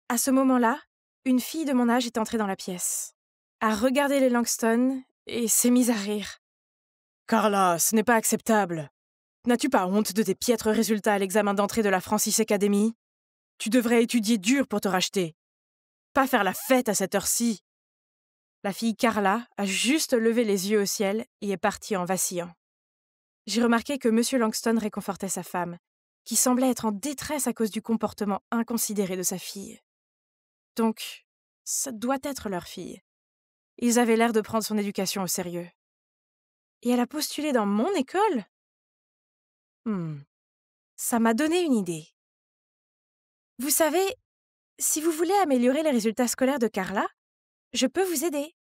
À ce moment-là, une fille de mon âge est entrée dans la pièce, a regardé les Langston et s'est mise à rire. « Carla, ce n'est pas acceptable. N'as-tu pas honte de tes piètres résultats à l'examen d'entrée de la Francis Academy? Tu devrais étudier dur pour te racheter. Pas faire la fête à cette heure-ci. » La fille Carla a juste levé les yeux au ciel et est partie en vacillant. J'ai remarqué que M. Langston réconfortait sa femme, qui semblait être en détresse à cause du comportement inconsidéré de sa fille. Donc, ça doit être leur fille. Ils avaient l'air de prendre son éducation au sérieux. Et elle a postulé dans mon école? Ça m'a donné une idée. Vous savez, si vous voulez améliorer les résultats scolaires de Carla, je peux vous aider.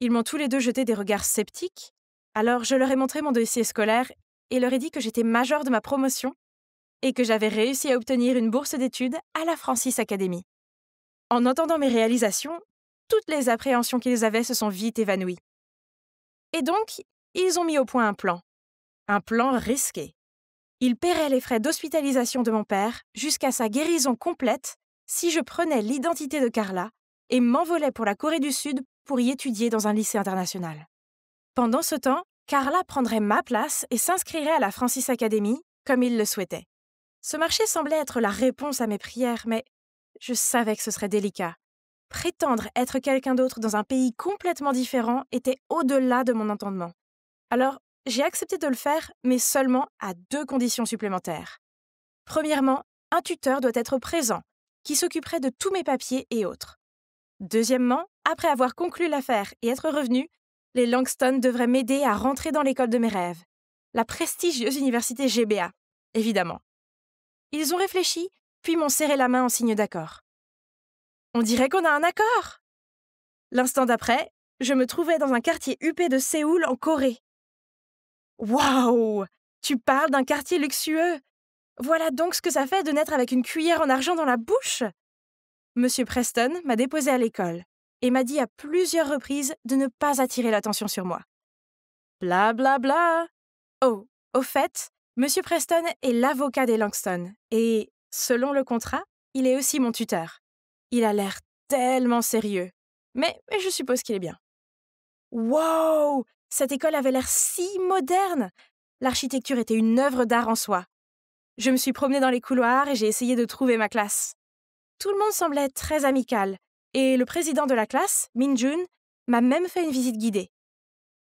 Ils m'ont tous les deux jeté des regards sceptiques, alors je leur ai montré mon dossier scolaire et leur ai dit que j'étais majeure de ma promotion et que j'avais réussi à obtenir une bourse d'études à la Francis Academy. En entendant mes réalisations, toutes les appréhensions qu'ils avaient se sont vite évanouies. Et donc, ils ont mis au point un plan risqué. Ils paieraient les frais d'hospitalisation de mon père jusqu'à sa guérison complète si je prenais l'identité de Carla et m'envolais pour la Corée du Sud pour y étudier dans un lycée international. Pendant ce temps, Carla prendrait ma place et s'inscrirait à la Francis Academy comme il le souhaitait. Ce marché semblait être la réponse à mes prières, mais je savais que ce serait délicat. Prétendre être quelqu'un d'autre dans un pays complètement différent était au-delà de mon entendement. Alors, j'ai accepté de le faire, mais seulement à 2 conditions supplémentaires. Premièrement, un tuteur doit être présent, qui s'occuperait de tous mes papiers et autres. Deuxièmement, après avoir conclu l'affaire et être revenu, les Langston devraient m'aider à rentrer dans l'école de mes rêves, la prestigieuse université GBA, évidemment. Ils ont réfléchi, puis m'ont serré la main en signe d'accord. On dirait qu'on a un accord! L'instant d'après, je me trouvais dans un quartier huppé de Séoul, en Corée. Waouh! Tu parles d'un quartier luxueux! Voilà donc ce que ça fait de naître avec une cuillère en argent dans la bouche! Monsieur Preston m'a déposé à l'école et m'a dit à plusieurs reprises de ne pas attirer l'attention sur moi. Bla bla bla! Oh, au fait, Monsieur Preston est l'avocat des Langston et, selon le contrat, il est aussi mon tuteur. Il a l'air tellement sérieux, mais je suppose qu'il est bien. Wow! Cette école avait l'air si moderne! L'architecture était une œuvre d'art en soi. Je me suis promenée dans les couloirs et j'ai essayé de trouver ma classe. Tout le monde semblait très amical, et le président de la classe, Min-jun, m'a même fait une visite guidée.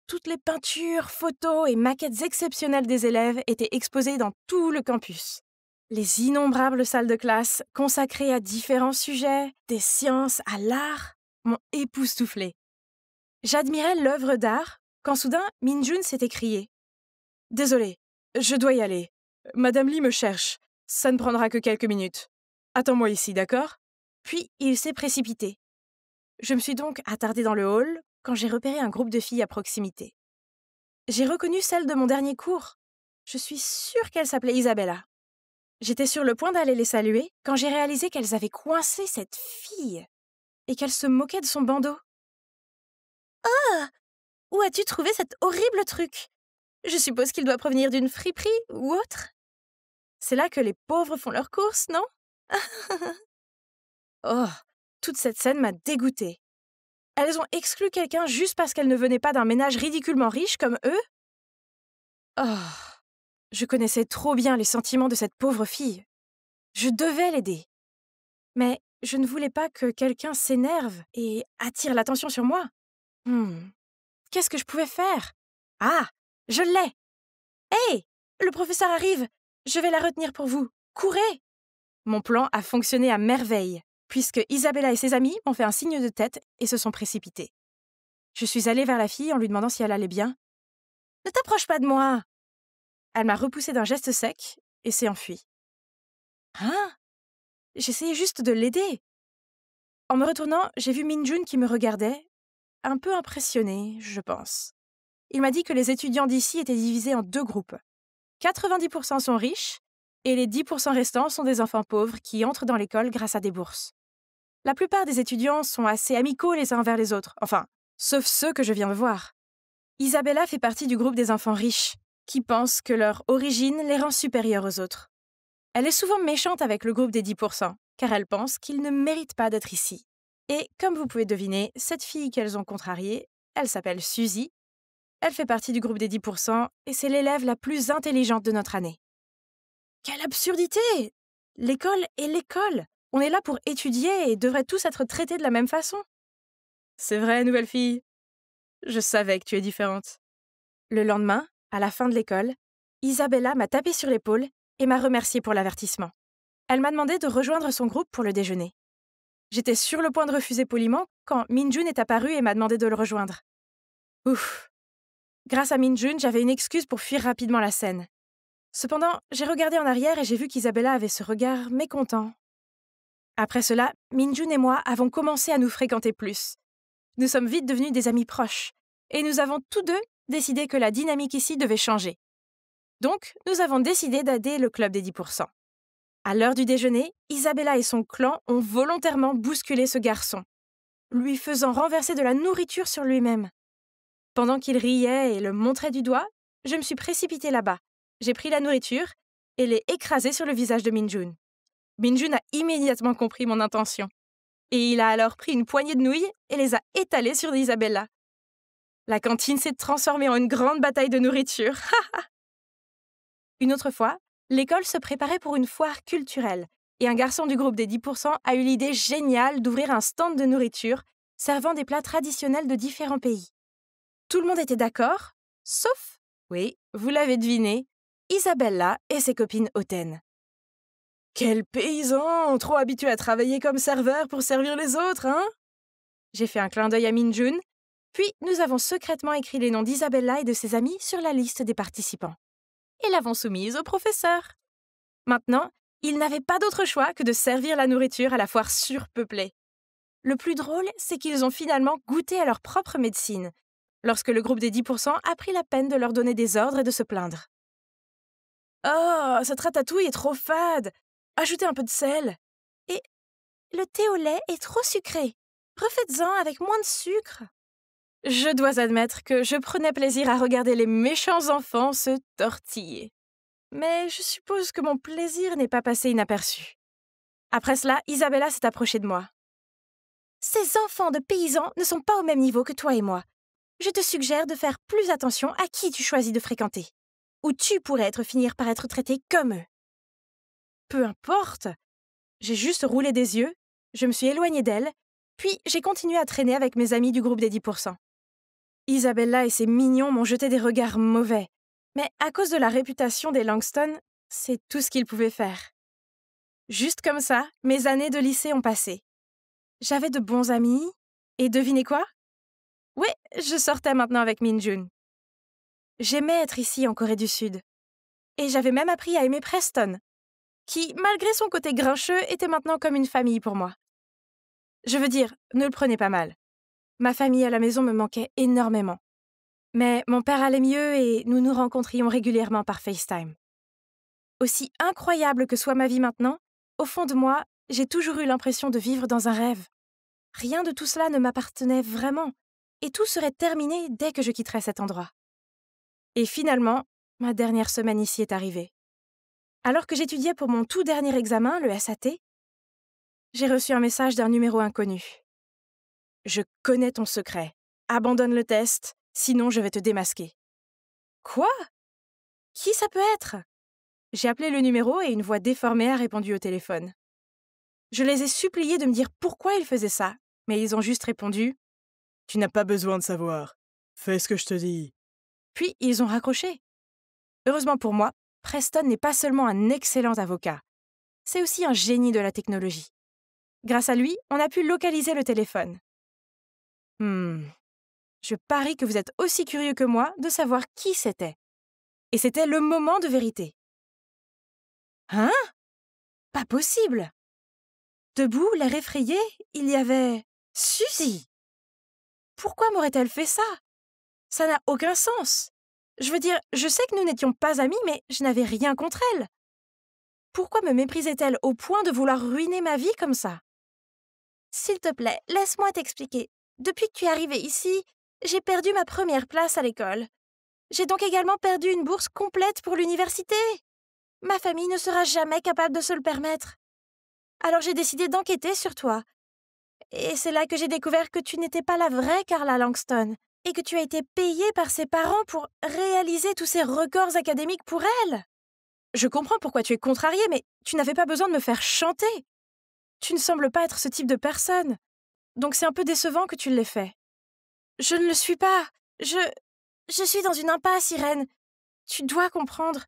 Toutes les peintures, photos et maquettes exceptionnelles des élèves étaient exposées dans tout le campus. Les innombrables salles de classe, consacrées à différents sujets, des sciences à l'art, m'ont époustouflée. J'admirais l'œuvre d'art quand soudain Min-jun s'est écrié. « Désolé, je dois y aller. Madame Lee me cherche. Ça ne prendra que quelques minutes. Attends-moi ici, d'accord ?» Puis il s'est précipité. Je me suis donc attardée dans le hall quand j'ai repéré un groupe de filles à proximité. J'ai reconnu celle de mon dernier cours. Je suis sûre qu'elle s'appelait Isabella. J'étais sur le point d'aller les saluer quand j'ai réalisé qu'elles avaient coincé cette fille et qu'elles se moquaient de son bandeau. « Ah! Où as-tu trouvé cet horrible truc? Je suppose qu'il doit provenir d'une friperie ou autre. C'est là que les pauvres font leurs courses, non? » Oh, toute cette scène m'a dégoûtée. Elles ont exclu quelqu'un juste parce qu'elle ne venait pas d'un ménage ridiculement riche comme eux? Oh, je connaissais trop bien les sentiments de cette pauvre fille. Je devais l'aider. Mais je ne voulais pas que quelqu'un s'énerve et attire l'attention sur moi. Qu'est-ce que je pouvais faire? Ah, je l'ai! Hé, le professeur arrive! Je vais la retenir pour vous. Courez! Mon plan a fonctionné à merveille, puisque Isabella et ses amis m'ont fait un signe de tête et se sont précipités. Je suis allée vers la fille en lui demandant si elle allait bien. « Ne t'approche pas de moi !» Elle m'a repoussée d'un geste sec et s'est enfuie. Hein? J'essayais juste de l'aider. En me retournant, j'ai vu Min-jun qui me regardait, un peu impressionné, je pense. il m'a dit que les étudiants d'ici étaient divisés en 2 groupes. 90% sont riches et les 10% restants sont des enfants pauvres qui entrent dans l'école grâce à des bourses. La plupart des étudiants sont assez amicaux les uns envers les autres, enfin, sauf ceux que je viens de voir. Isabella fait partie du groupe des enfants riches, qui pensent que leur origine les rend supérieurs aux autres. Elle est souvent méchante avec le groupe des 10%, car elle pense qu'ils ne méritent pas d'être ici. Et comme vous pouvez deviner, cette fille qu'elles ont contrariée, elle s'appelle Suzy. Elle fait partie du groupe des 10% et c'est l'élève la plus intelligente de notre année. Quelle absurdité! L'école est l'école. On est là pour étudier et devrait tous être traités de la même façon. C'est vrai, nouvelle fille. Je savais que tu es différente. Le lendemain, à la fin de l'école, Isabella m'a tapé sur l'épaule et m'a remercié pour l'avertissement. Elle m'a demandé de rejoindre son groupe pour le déjeuner. J'étais sur le point de refuser poliment quand Min-jun est apparu et m'a demandé de le rejoindre. Ouf! Grâce à Min-jun, j'avais une excuse pour fuir rapidement la scène. Cependant, j'ai regardé en arrière et j'ai vu qu'Isabella avait ce regard mécontent. Après cela, Min-jun et moi avons commencé à nous fréquenter plus. Nous sommes vite devenus des amis proches et nous avons tous deux décidé que la dynamique ici devait changer. Donc, nous avons décidé d'aider le club des 10%. À l'heure du déjeuner, Isabella et son clan ont volontairement bousculé ce garçon, lui faisant renverser de la nourriture sur lui-même. Pendant qu'il riait et le montrait du doigt, je me suis précipitée là-bas. J'ai pris la nourriture et l'ai écrasée sur le visage de Min-jun. Min-jun a immédiatement compris mon intention. Et il a alors pris une poignée de nouilles et les a étalées sur Isabella. La cantine s'est transformée en une grande bataille de nourriture. Une autre fois, l'école se préparait pour une foire culturelle et un garçon du groupe des 10% a eu l'idée géniale d'ouvrir un stand de nourriture servant des plats traditionnels de différents pays. Tout le monde était d'accord, sauf, oui, vous l'avez deviné, Isabella et ses copines hautaines. Quel paysan, trop habitué à travailler comme serveur pour servir les autres, hein? J'ai fait un clin d'œil à Min-jun, puis nous avons secrètement écrit les noms d'Isabella et de ses amis sur la liste des participants. Et l'avons soumise au professeur. Maintenant, ils n'avaient pas d'autre choix que de servir la nourriture à la foire surpeuplée. Le plus drôle, c'est qu'ils ont finalement goûté à leur propre médecine, lorsque le groupe des 10% a pris la peine de leur donner des ordres et de se plaindre. « Oh, cette ratatouille est trop fade! Ajoutez un peu de sel. Et le thé au lait est trop sucré. Refaites-en avec moins de sucre. » Je dois admettre que je prenais plaisir à regarder les méchants enfants se tortiller. Mais je suppose que mon plaisir n'est pas passé inaperçu. Après cela, Isabella s'est approchée de moi. « Ces enfants de paysans ne sont pas au même niveau que toi et moi. Je te suggère de faire plus attention à qui tu choisis de fréquenter, ou tu pourrais finir par être traité comme eux. » Peu importe. J'ai juste roulé des yeux, je me suis éloignée d'elle, puis j'ai continué à traîner avec mes amis du groupe des 10%. Isabella et ses mignons m'ont jeté des regards mauvais, mais à cause de la réputation des Langston, c'est tout ce qu'ils pouvaient faire. Juste comme ça, mes années de lycée ont passé. J'avais de bons amis, et devinez quoi? Oui, je sortais maintenant avec Min-jun. J'aimais être ici en Corée du Sud. Et j'avais même appris à aimer Preston, qui, malgré son côté grincheux, était maintenant comme une famille pour moi. Je veux dire, ne le prenez pas mal. Ma famille à la maison me manquait énormément. Mais mon père allait mieux et nous nous rencontrions régulièrement par FaceTime. Aussi incroyable que soit ma vie maintenant, au fond de moi, j'ai toujours eu l'impression de vivre dans un rêve. Rien de tout cela ne m'appartenait vraiment, et tout serait terminé dès que je quitterais cet endroit. Et finalement, ma dernière semaine ici est arrivée. Alors que j'étudiais pour mon tout dernier examen, le SAT, j'ai reçu un message d'un numéro inconnu. « Je connais ton secret. Abandonne le test, sinon je vais te démasquer. » Quoi? Qui ça peut être? J'ai appelé le numéro et une voix déformée a répondu au téléphone. Je les ai suppliés de me dire pourquoi ils faisaient ça, mais ils ont juste répondu « Tu n'as pas besoin de savoir. Fais ce que je te dis. » Puis ils ont raccroché. Heureusement pour moi, Preston n'est pas seulement un excellent avocat, c'est aussi un génie de la technologie. Grâce à lui, on a pu localiser le téléphone. Je parie que vous êtes aussi curieux que moi de savoir qui c'était. Et c'était le moment de vérité. Hein? Pas possible! Debout, l'air effrayé, il y avait Suzy. Pourquoi m'aurait-elle fait ça? Ça n'a aucun sens. Je veux dire, je sais que nous n'étions pas amies, mais je n'avais rien contre elle. Pourquoi me méprisait-elle au point de vouloir ruiner ma vie comme ça? S'il te plaît, laisse-moi t'expliquer. Depuis que tu es arrivée ici, j'ai perdu ma première place à l'école. J'ai donc également perdu une bourse complète pour l'université. Ma famille ne sera jamais capable de se le permettre. Alors j'ai décidé d'enquêter sur toi. Et c'est là que j'ai découvert que tu n'étais pas la vraie Carla Langston et que tu as été payée par ses parents pour réaliser tous ces records académiques pour elle. Je comprends pourquoi tu es contrariée, mais tu n'avais pas besoin de me faire chanter. Tu ne sembles pas être ce type de personne. Donc c'est un peu décevant que tu l'aies fait. Je ne le suis pas. Je suis dans une impasse, Irène. Tu dois comprendre.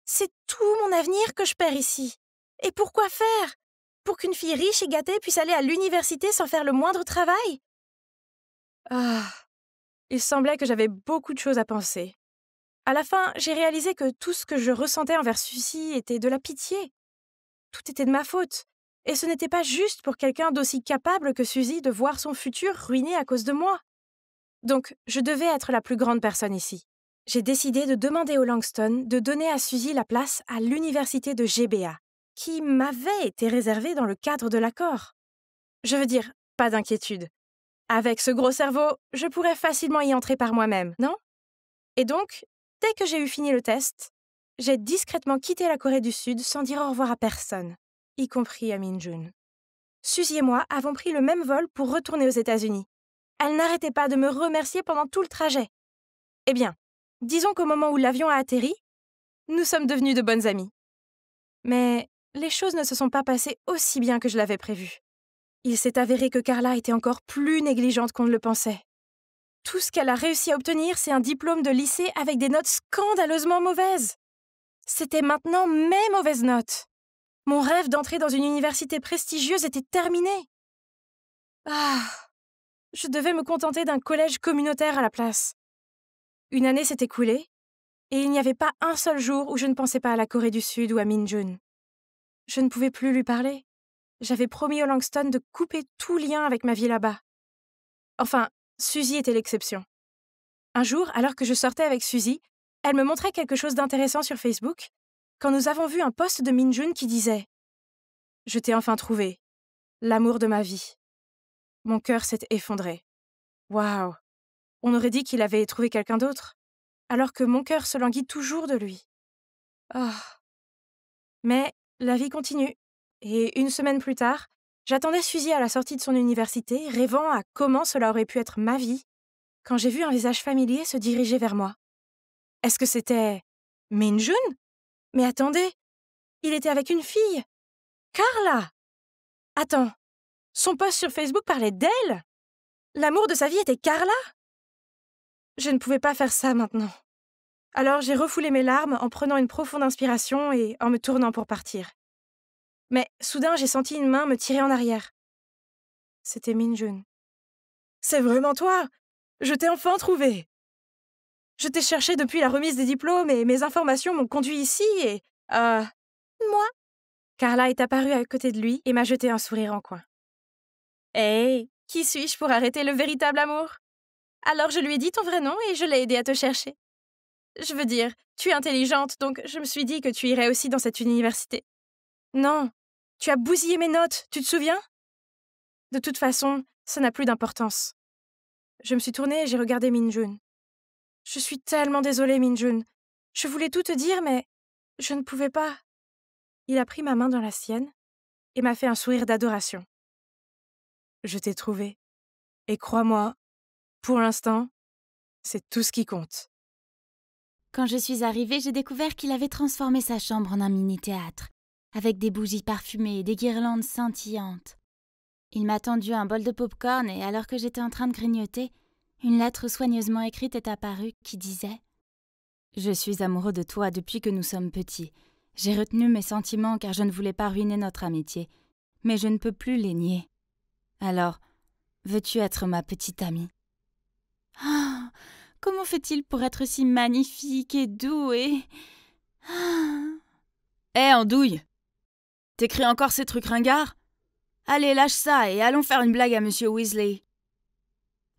C'est tout mon avenir que je perds ici. Et pourquoi faire? Pour qu'une fille riche et gâtée puisse aller à l'université sans faire le moindre travail? Il semblait que j'avais beaucoup de choses à penser. À la fin, j'ai réalisé que tout ce que je ressentais envers Suzy était de la pitié. Tout était de ma faute. Et ce n'était pas juste pour quelqu'un d'aussi capable que Suzy de voir son futur ruiné à cause de moi. Donc, je devais être la plus grande personne ici. J'ai décidé de demander aux Langston de donner à Suzy la place à l'université de GBA, qui m'avait été réservée dans le cadre de l'accord. Je veux dire, pas d'inquiétude. Avec ce gros cerveau, je pourrais facilement y entrer par moi-même, non? Et donc, dès que j'ai eu fini le test, j'ai discrètement quitté la Corée du Sud sans dire au revoir à personne, y compris à Min-jun. Suzy et moi avons pris le même vol pour retourner aux États-Unis. Elle n'arrêtait pas de me remercier pendant tout le trajet. Eh bien, disons qu'au moment où l'avion a atterri, nous sommes devenus de bonnes amies. Mais les choses ne se sont pas passées aussi bien que je l'avais prévu. Il s'est avéré que Carla était encore plus négligente qu'on ne le pensait. Tout ce qu'elle a réussi à obtenir, c'est un diplôme de lycée avec des notes scandaleusement mauvaises. C'était maintenant mes mauvaises notes. Mon rêve d'entrer dans une université prestigieuse était terminé. Je devais me contenter d'un collège communautaire à la place. Une année s'est écoulée, et il n'y avait pas un seul jour où je ne pensais pas à la Corée du Sud ou à Min-jun. Je ne pouvais plus lui parler. J'avais promis aux Langston de couper tout lien avec ma vie là-bas. Enfin, Suzy était l'exception. Un jour, alors que je sortais avec Suzy, elle me montrait quelque chose d'intéressant sur Facebook, quand nous avons vu un post de Min-jun qui disait « Je t'ai enfin trouvé, l'amour de ma vie. » Mon cœur s'est effondré. Waouh! On aurait dit qu'il avait trouvé quelqu'un d'autre, alors que mon cœur se languit toujours de lui. Mais la vie continue, et une semaine plus tard, j'attendais Suzy à la sortie de son université, rêvant à comment cela aurait pu être ma vie, quand j'ai vu un visage familier se diriger vers moi. Est-ce que c'était Min-jun? Mais attendez, il était avec une fille. Carla! Attends, son post sur Facebook parlait d'elle? L'amour de sa vie était Carla? Je ne pouvais pas faire ça maintenant. Alors j'ai refoulé mes larmes en prenant une profonde inspiration et en me tournant pour partir. Mais soudain, j'ai senti une main me tirer en arrière. C'était Min-jun. « C'est vraiment toi! Je t'ai enfin trouvé! Je t'ai cherché depuis la remise des diplômes et mes informations m'ont conduit ici et... Moi? » Carla est apparue à côté de lui et m'a jeté un sourire en coin. « Hey, qui suis-je pour arrêter le véritable amour? Alors je lui ai dit ton vrai nom et je l'ai aidé à te chercher. Je veux dire, tu es intelligente, donc je me suis dit que tu irais aussi dans cette université. Non, tu as bousillé mes notes, tu te souviens? De toute façon, ça n'a plus d'importance. » Je me suis tournée et j'ai regardé Min-jun. « Je suis tellement désolée, Min-jun. Je voulais tout te dire, mais je ne pouvais pas. » Il a pris ma main dans la sienne et m'a fait un sourire d'adoration. « Je t'ai trouvé. Et crois-moi, pour l'instant, c'est tout ce qui compte. » Quand je suis arrivée, j'ai découvert qu'il avait transformé sa chambre en un mini-théâtre, avec des bougies parfumées et des guirlandes scintillantes. Il m'a tendu un bol de pop-corn et alors que j'étais en train de grignoter, une lettre soigneusement écrite est apparue qui disait « Je suis amoureux de toi depuis que nous sommes petits. J'ai retenu mes sentiments car je ne voulais pas ruiner notre amitié, mais je ne peux plus les nier. Alors, veux-tu être ma petite amie ?» Ah, comment fait-il pour être si magnifique et doux et... Hé, andouille! T'écris encore ces trucs ringards? Allez, lâche ça et allons faire une blague à Monsieur Weasley.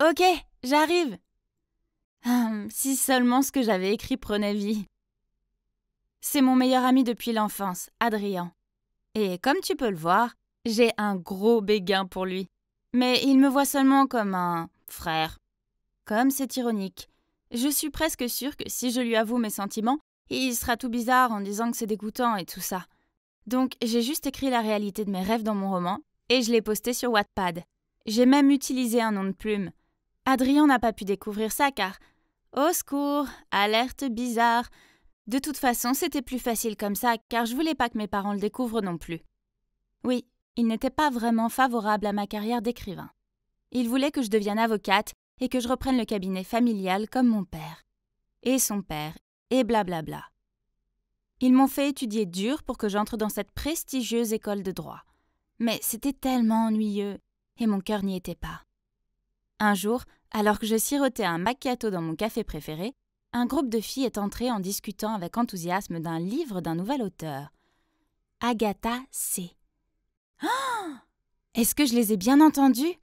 Ok, j'arrive. Si seulement ce que j'avais écrit prenait vie. C'est mon meilleur ami depuis l'enfance, Adrien. Et comme tu peux le voir, j'ai un gros béguin pour lui. Mais il me voit seulement comme un frère. Comme c'est ironique. Je suis presque sûre que si je lui avoue mes sentiments, il sera tout bizarre en disant que c'est dégoûtant et tout ça. Donc j'ai juste écrit la réalité de mes rêves dans mon roman et je l'ai posté sur Wattpad. J'ai même utilisé un nom de plume. Adrien n'a pas pu découvrir ça car... Au secours, alerte bizarre. De toute façon, c'était plus facile comme ça car je voulais pas que mes parents le découvrent non plus. Oui, ils n'étaient pas vraiment favorables à ma carrière d'écrivain. Ils voulaient que je devienne avocate et que je reprenne le cabinet familial comme mon père. Et son père, et blablabla. Ils m'ont fait étudier dur pour que j'entre dans cette prestigieuse école de droit. Mais c'était tellement ennuyeux, et mon cœur n'y était pas. Un jour, alors que je sirotais un macchiato dans mon café préféré, un groupe de filles est entré en discutant avec enthousiasme d'un livre d'un nouvel auteur. Agatha C. Oh ! Est-ce que je les ai bien entendues?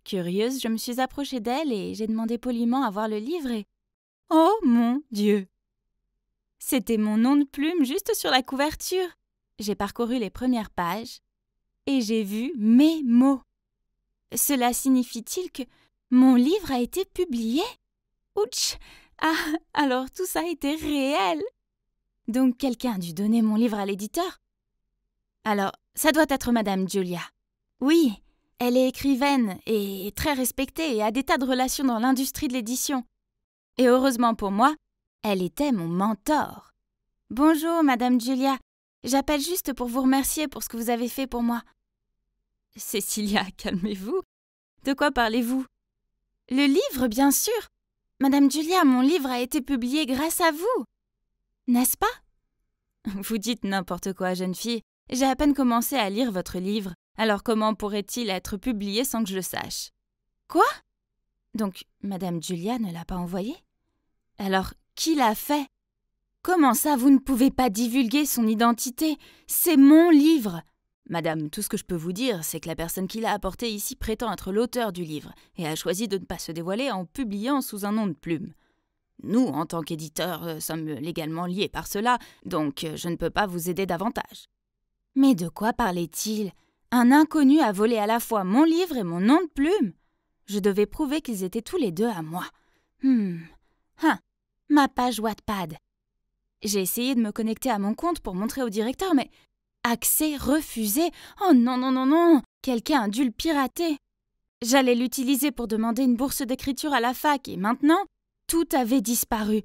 Curieuse, je me suis approchée d'elle et j'ai demandé poliment à voir le livre et... Oh mon Dieu! C'était mon nom de plume juste sur la couverture. J'ai parcouru les premières pages et j'ai vu mes mots. Cela signifie-t-il que mon livre a été publié? Ouch! Ah, alors tout ça était réel! Donc quelqu'un a dû donner mon livre à l'éditeur? Alors, ça doit être Madame Julia. Oui, elle est écrivaine et très respectée et a des tas de relations dans l'industrie de l'édition. Et heureusement pour moi, elle était mon mentor. Bonjour, Madame Julia. J'appelle juste pour vous remercier pour ce que vous avez fait pour moi. Cécilia, calmez-vous. De quoi parlez-vous? Le livre, bien sûr. Madame Julia, mon livre a été publié grâce à vous. N'est-ce pas? Vous dites n'importe quoi, jeune fille. J'ai à peine commencé à lire votre livre. Alors comment pourrait-il être publié sans que je le sache? Quoi? Donc, Madame Julia ne l'a pas envoyé? Alors, qui l'a fait? Comment ça, vous ne pouvez pas divulguer son identité? C'est mon livre! Madame, tout ce que je peux vous dire, c'est que la personne qui l'a apporté ici prétend être l'auteur du livre et a choisi de ne pas se dévoiler en publiant sous un nom de plume. Nous, en tant qu'éditeurs, sommes légalement liés par cela, donc je ne peux pas vous aider davantage. Mais de quoi parlait-il? Un inconnu a volé à la fois mon livre et mon nom de plume. Je devais prouver qu'ils étaient tous les deux à moi. Ma page Wattpad. J'ai essayé de me connecter à mon compte pour montrer au directeur, mais... Accès refusé. Oh non, non, non, non. Quelqu'un a dû le pirater. J'allais l'utiliser pour demander une bourse d'écriture à la fac et maintenant, tout avait disparu.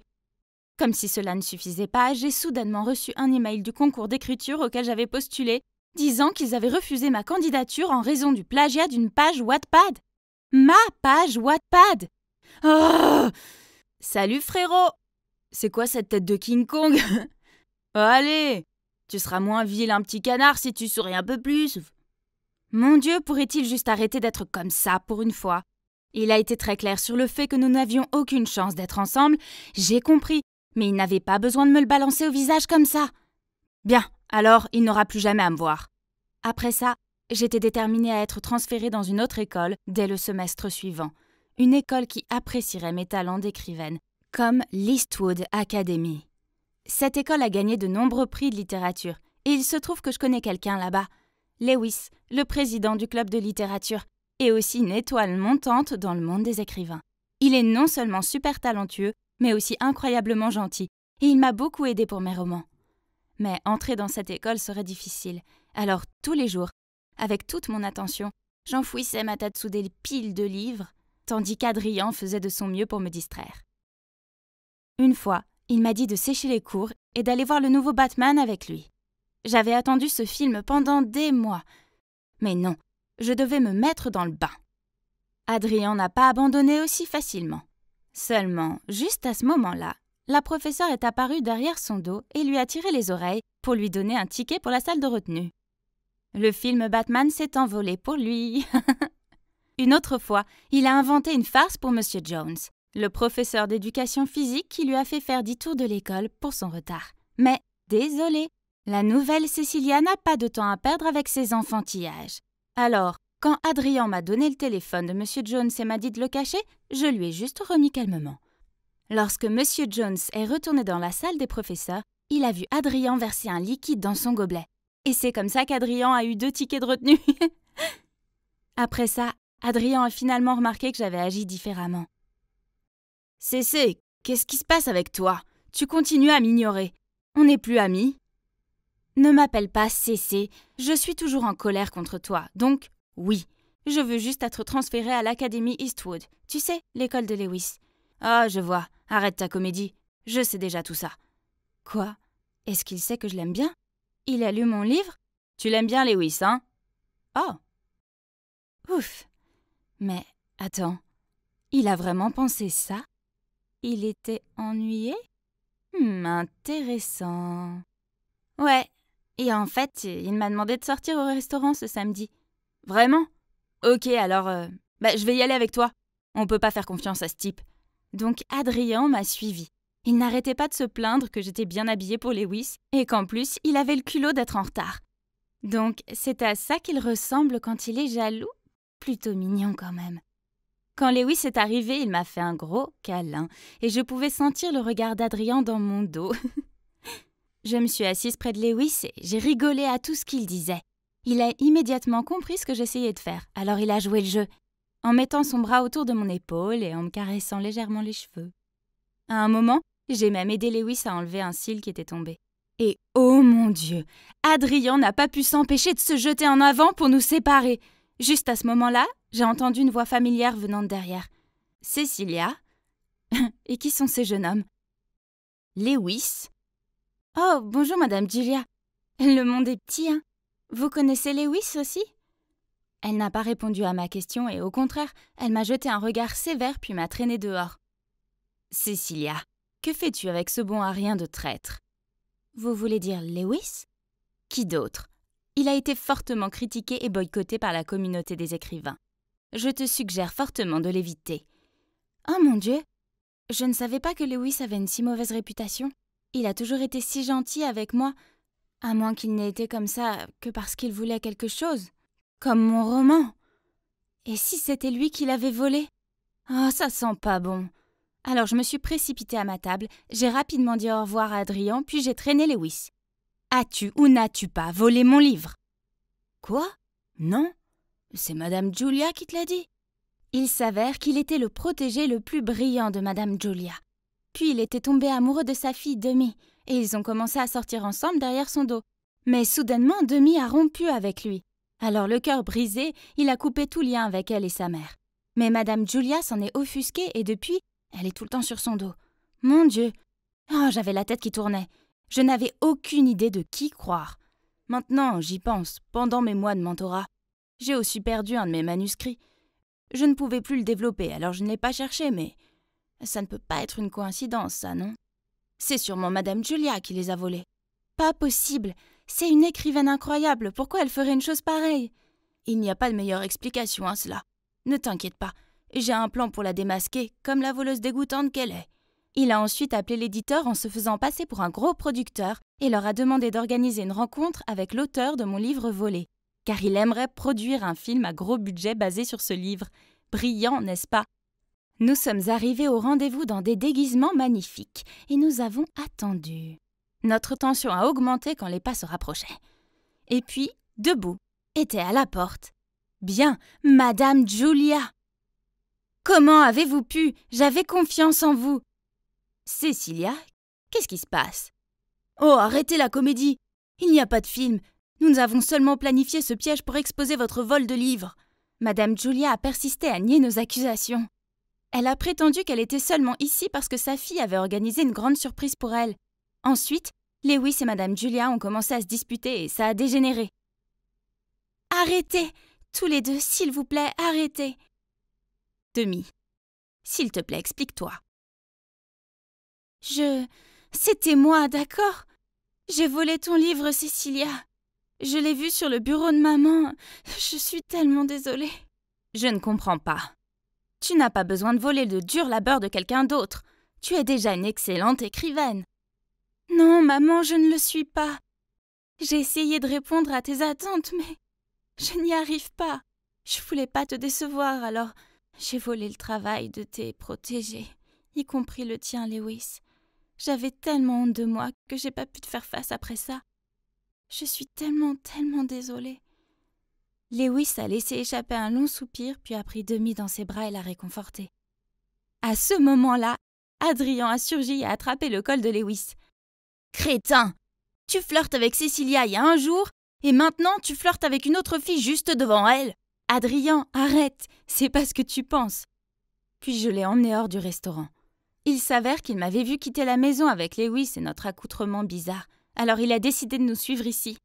Comme si cela ne suffisait pas, j'ai soudainement reçu un email du concours d'écriture auquel j'avais postulé, disant qu'ils avaient refusé ma candidature en raison du plagiat d'une page Wattpad. Ma page Wattpad. Oh! Salut frérot! C'est quoi cette tête de King Kong? Allez! Tu seras moins vilain petit canard si tu souris un peu plus. Mon Dieu, pourrait-il juste arrêter d'être comme ça pour une fois? Il a été très clair sur le fait que nous n'avions aucune chance d'être ensemble. J'ai compris, mais il n'avait pas besoin de me le balancer au visage comme ça. Bien, alors il n'aura plus jamais à me voir. Après ça, j'étais déterminée à être transférée dans une autre école dès le semestre suivant. Une école qui apprécierait mes talents d'écrivaine, comme l'Eastwood Academy. Cette école a gagné de nombreux prix de littérature, et il se trouve que je connais quelqu'un là-bas. Lewis, le président du club de littérature, est aussi une étoile montante dans le monde des écrivains. Il est non seulement super talentueux, mais aussi incroyablement gentil, et il m'a beaucoup aidé pour mes romans. Mais entrer dans cette école serait difficile, alors tous les jours, avec toute mon attention, j'enfouissais ma tête sous des piles de livres, tandis qu'Adrien faisait de son mieux pour me distraire. Une fois, il m'a dit de sécher les cours et d'aller voir le nouveau Batman avec lui. J'avais attendu ce film pendant des mois. Mais non, je devais me mettre dans le bain. Adrien n'a pas abandonné aussi facilement. Seulement, juste à ce moment-là, la professeure est apparue derrière son dos et lui a tiré les oreilles pour lui donner un ticket pour la salle de retenue. Le film Batman s'est envolé pour lui. Une autre fois, il a inventé une farce pour Monsieur Jones, le professeur d'éducation physique qui lui a fait faire 10 tours de l'école pour son retard. Mais, désolé, la nouvelle Cécilia n'a pas de temps à perdre avec ses enfantillages. Alors, quand Adrien m'a donné le téléphone de Monsieur Jones et m'a dit de le cacher, je lui ai juste remis calmement. Lorsque Monsieur Jones est retourné dans la salle des professeurs, il a vu Adrien verser un liquide dans son gobelet. Et c'est comme ça qu'Adrien a eu 2 tickets de retenue. Après ça, Adrien a finalement remarqué que j'avais agi différemment. « Cécé, qu'est-ce qui se passe avec toi? Tu continues à m'ignorer. On n'est plus amis ?» « Ne m'appelle pas Cécé, je suis toujours en colère contre toi, donc oui, je veux juste être transférée à l'Académie Eastwood. Tu sais, l'école de Lewis. »« Ah, je vois, arrête ta comédie, je sais déjà tout ça. »« Quoi? Est-ce qu'il sait que je l'aime bien? Il a lu mon livre? Tu l'aimes bien, Lewis, hein? »« Oh !»« Ouf. Mais, attends, il a vraiment pensé ça? Il était ennuyé? Intéressant. Ouais, et en fait, il m'a demandé de sortir au restaurant ce samedi. Vraiment? Ok, alors, je vais y aller avec toi. On peut pas faire confiance à ce type. Donc Adrien m'a suivi. Il n'arrêtait pas de se plaindre que j'étais bien habillée pour Lewis et qu'en plus, il avait le culot d'être en retard. Donc c'est à ça qu'il ressemble quand il est jaloux? Plutôt mignon quand même. Quand Lewis est arrivé, il m'a fait un gros câlin et je pouvais sentir le regard d'Adrien dans mon dos. Je me suis assise près de Lewis et j'ai rigolé à tout ce qu'il disait. Il a immédiatement compris ce que j'essayais de faire, alors il a joué le jeu, en mettant son bras autour de mon épaule et en me caressant légèrement les cheveux. À un moment, j'ai même aidé Lewis à enlever un cil qui était tombé. Et oh mon Dieu, Adrien n'a pas pu s'empêcher de se jeter en avant pour nous séparer. Juste à ce moment-là, j'ai entendu une voix familière venant de derrière. « Cécilia ?» Et qui sont ces jeunes hommes ? « Lewis ?» « Oh, bonjour Madame Julia. Le monde est petit, hein. Vous connaissez Lewis aussi ?» Elle n'a pas répondu à ma question et au contraire, elle m'a jeté un regard sévère puis m'a traînée dehors. « Cécilia, que fais-tu avec ce bon à rien de traître ?»« Vous voulez dire Lewis ?» ?»« Qui d'autre ? Il a été fortement critiqué et boycotté par la communauté des écrivains. Je te suggère fortement de l'éviter. »« Oh mon Dieu, je ne savais pas que Lewis avait une si mauvaise réputation. Il a toujours été si gentil avec moi, à moins qu'il n'ait été comme ça que parce qu'il voulait quelque chose, comme mon roman. Et si c'était lui qui l'avait volé? Oh, ça sent pas bon. Alors je me suis précipitée à ma table, j'ai rapidement dit au revoir à Adrien, puis j'ai traîné Lewis. As-tu ou n'as-tu pas volé mon livre? Quoi? Non? C'est Madame Julia qui te l'a dit. Il s'avère qu'il était le protégé le plus brillant de Madame Julia. Puis il était tombé amoureux de sa fille Demi, et ils ont commencé à sortir ensemble derrière son dos. Mais soudainement, Demi a rompu avec lui. Alors le cœur brisé, il a coupé tout lien avec elle et sa mère. Mais Madame Julia s'en est offusquée et depuis, elle est tout le temps sur son dos. Mon Dieu! Oh, j'avais la tête qui tournait. Je n'avais aucune idée de qui croire. Maintenant, j'y pense, pendant mes mois de mentorat. J'ai aussi perdu un de mes manuscrits. Je ne pouvais plus le développer, alors je ne l'ai pas cherché, mais... Ça ne peut pas être une coïncidence, ça, non? C'est sûrement Madame Julia qui les a volés. Pas possible. C'est une écrivaine incroyable. Pourquoi elle ferait une chose pareille? Il n'y a pas de meilleure explication à cela. Ne t'inquiète pas. J'ai un plan pour la démasquer, comme la voleuse dégoûtante qu'elle est. Il a ensuite appelé l'éditeur en se faisant passer pour un gros producteur et leur a demandé d'organiser une rencontre avec l'auteur de mon livre volé, car il aimerait produire un film à gros budget basé sur ce livre. Brillant, n'est-ce pas? Nous sommes arrivés au rendez-vous dans des déguisements magnifiques et nous avons attendu. Notre tension a augmenté quand les pas se rapprochaient. Et puis, debout, était à la porte. Bien, Madame Julia. Comment avez-vous pu? J'avais confiance en vous. Cécilia, qu'est-ce qui se passe? Oh, arrêtez la comédie. Il n'y a pas de film. Nous avons seulement planifié ce piège pour exposer votre vol de livres. Madame Julia a persisté à nier nos accusations. Elle a prétendu qu'elle était seulement ici parce que sa fille avait organisé une grande surprise pour elle. Ensuite, Lewis et Madame Julia ont commencé à se disputer et ça a dégénéré. Arrêtez! Tous les deux, s'il vous plaît, arrêtez! Demi, s'il te plaît, explique-toi. C'était moi, d'accord? J'ai volé ton livre, Cécilia. Je l'ai vu sur le bureau de maman. Je suis tellement désolée. Je ne comprends pas. Tu n'as pas besoin de voler le dur labeur de quelqu'un d'autre. Tu es déjà une excellente écrivaine. Non, maman, je ne le suis pas. J'ai essayé de répondre à tes attentes, mais je n'y arrive pas. Je voulais pas te décevoir, alors j'ai volé le travail de tes protégés. y compris le tien, Lewis. J'avais tellement honte de moi que j'ai pas pu te faire face après ça. Je suis tellement désolée. » Lewis a laissé échapper un long soupir, puis a pris Demi dans ses bras et l'a réconforté. À ce moment-là, Adrien a surgi et a attrapé le col de Lewis. « Crétin! Tu flirtes avec Cécilia il y a un jour, et maintenant tu flirtes avec une autre fille juste devant elle. Adrien, arrête, c'est pas ce que tu penses. » Puis je l'ai emmené hors du restaurant. Il s'avère qu'il m'avait vu quitter la maison avec Lewis et notre accoutrement bizarre, alors il a décidé de nous suivre ici.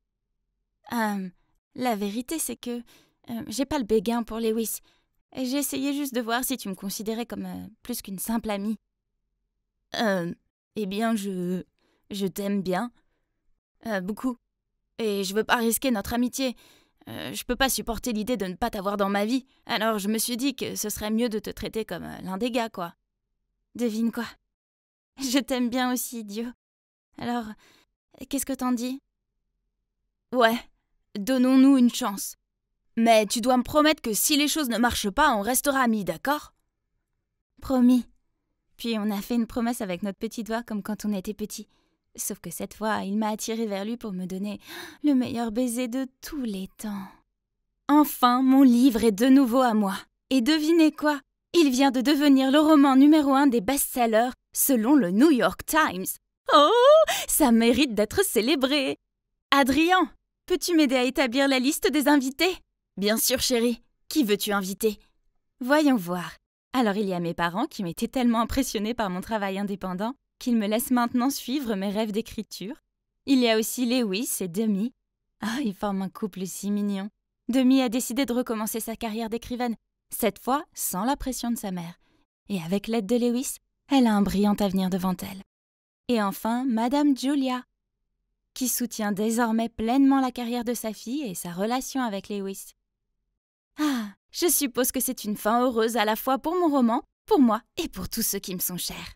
La vérité, c'est que j'ai pas le béguin pour Lewis. J'ai essayé juste de voir si tu me considérais comme plus qu'une simple amie. Eh bien, je t'aime bien. Beaucoup. Et je veux pas risquer notre amitié. Je peux pas supporter l'idée de ne pas t'avoir dans ma vie, alors je me suis dit que ce serait mieux de te traiter comme l'un des gars, quoi. Devine quoi? Je t'aime bien aussi, idiot. Alors, qu'est-ce que t'en dis? Ouais, donnons-nous une chance. Mais tu dois me promettre que si les choses ne marchent pas, on restera amis, d'accord? Promis. Puis on a fait une promesse avec notre petit doigt comme quand on était petit. Sauf que cette fois, il m'a attirée vers lui pour me donner le meilleur baiser de tous les temps. Enfin, mon livre est de nouveau à moi. Et devinez quoi? Il vient de devenir le roman numéro 1 des best-sellers selon le New York Times. Oh, ça mérite d'être célébré. Adrien, peux-tu m'aider à établir la liste des invités? Bien sûr, chérie. Qui veux-tu inviter? Voyons voir. Alors il y a mes parents qui m'étaient tellement impressionnés par mon travail indépendant qu'ils me laissent maintenant suivre mes rêves d'écriture. Il y a aussi Lewis et Demi. Ah, ils forment un couple si mignon. Demi a décidé de recommencer sa carrière d'écrivaine, cette fois sans la pression de sa mère. Et avec l'aide de Lewis, elle a un brillant avenir devant elle. Et enfin, Madame Julia, qui soutient désormais pleinement la carrière de sa fille et sa relation avec Lewis. Ah, je suppose que c'est une fin heureuse à la fois pour mon roman, pour moi et pour tous ceux qui me sont chers.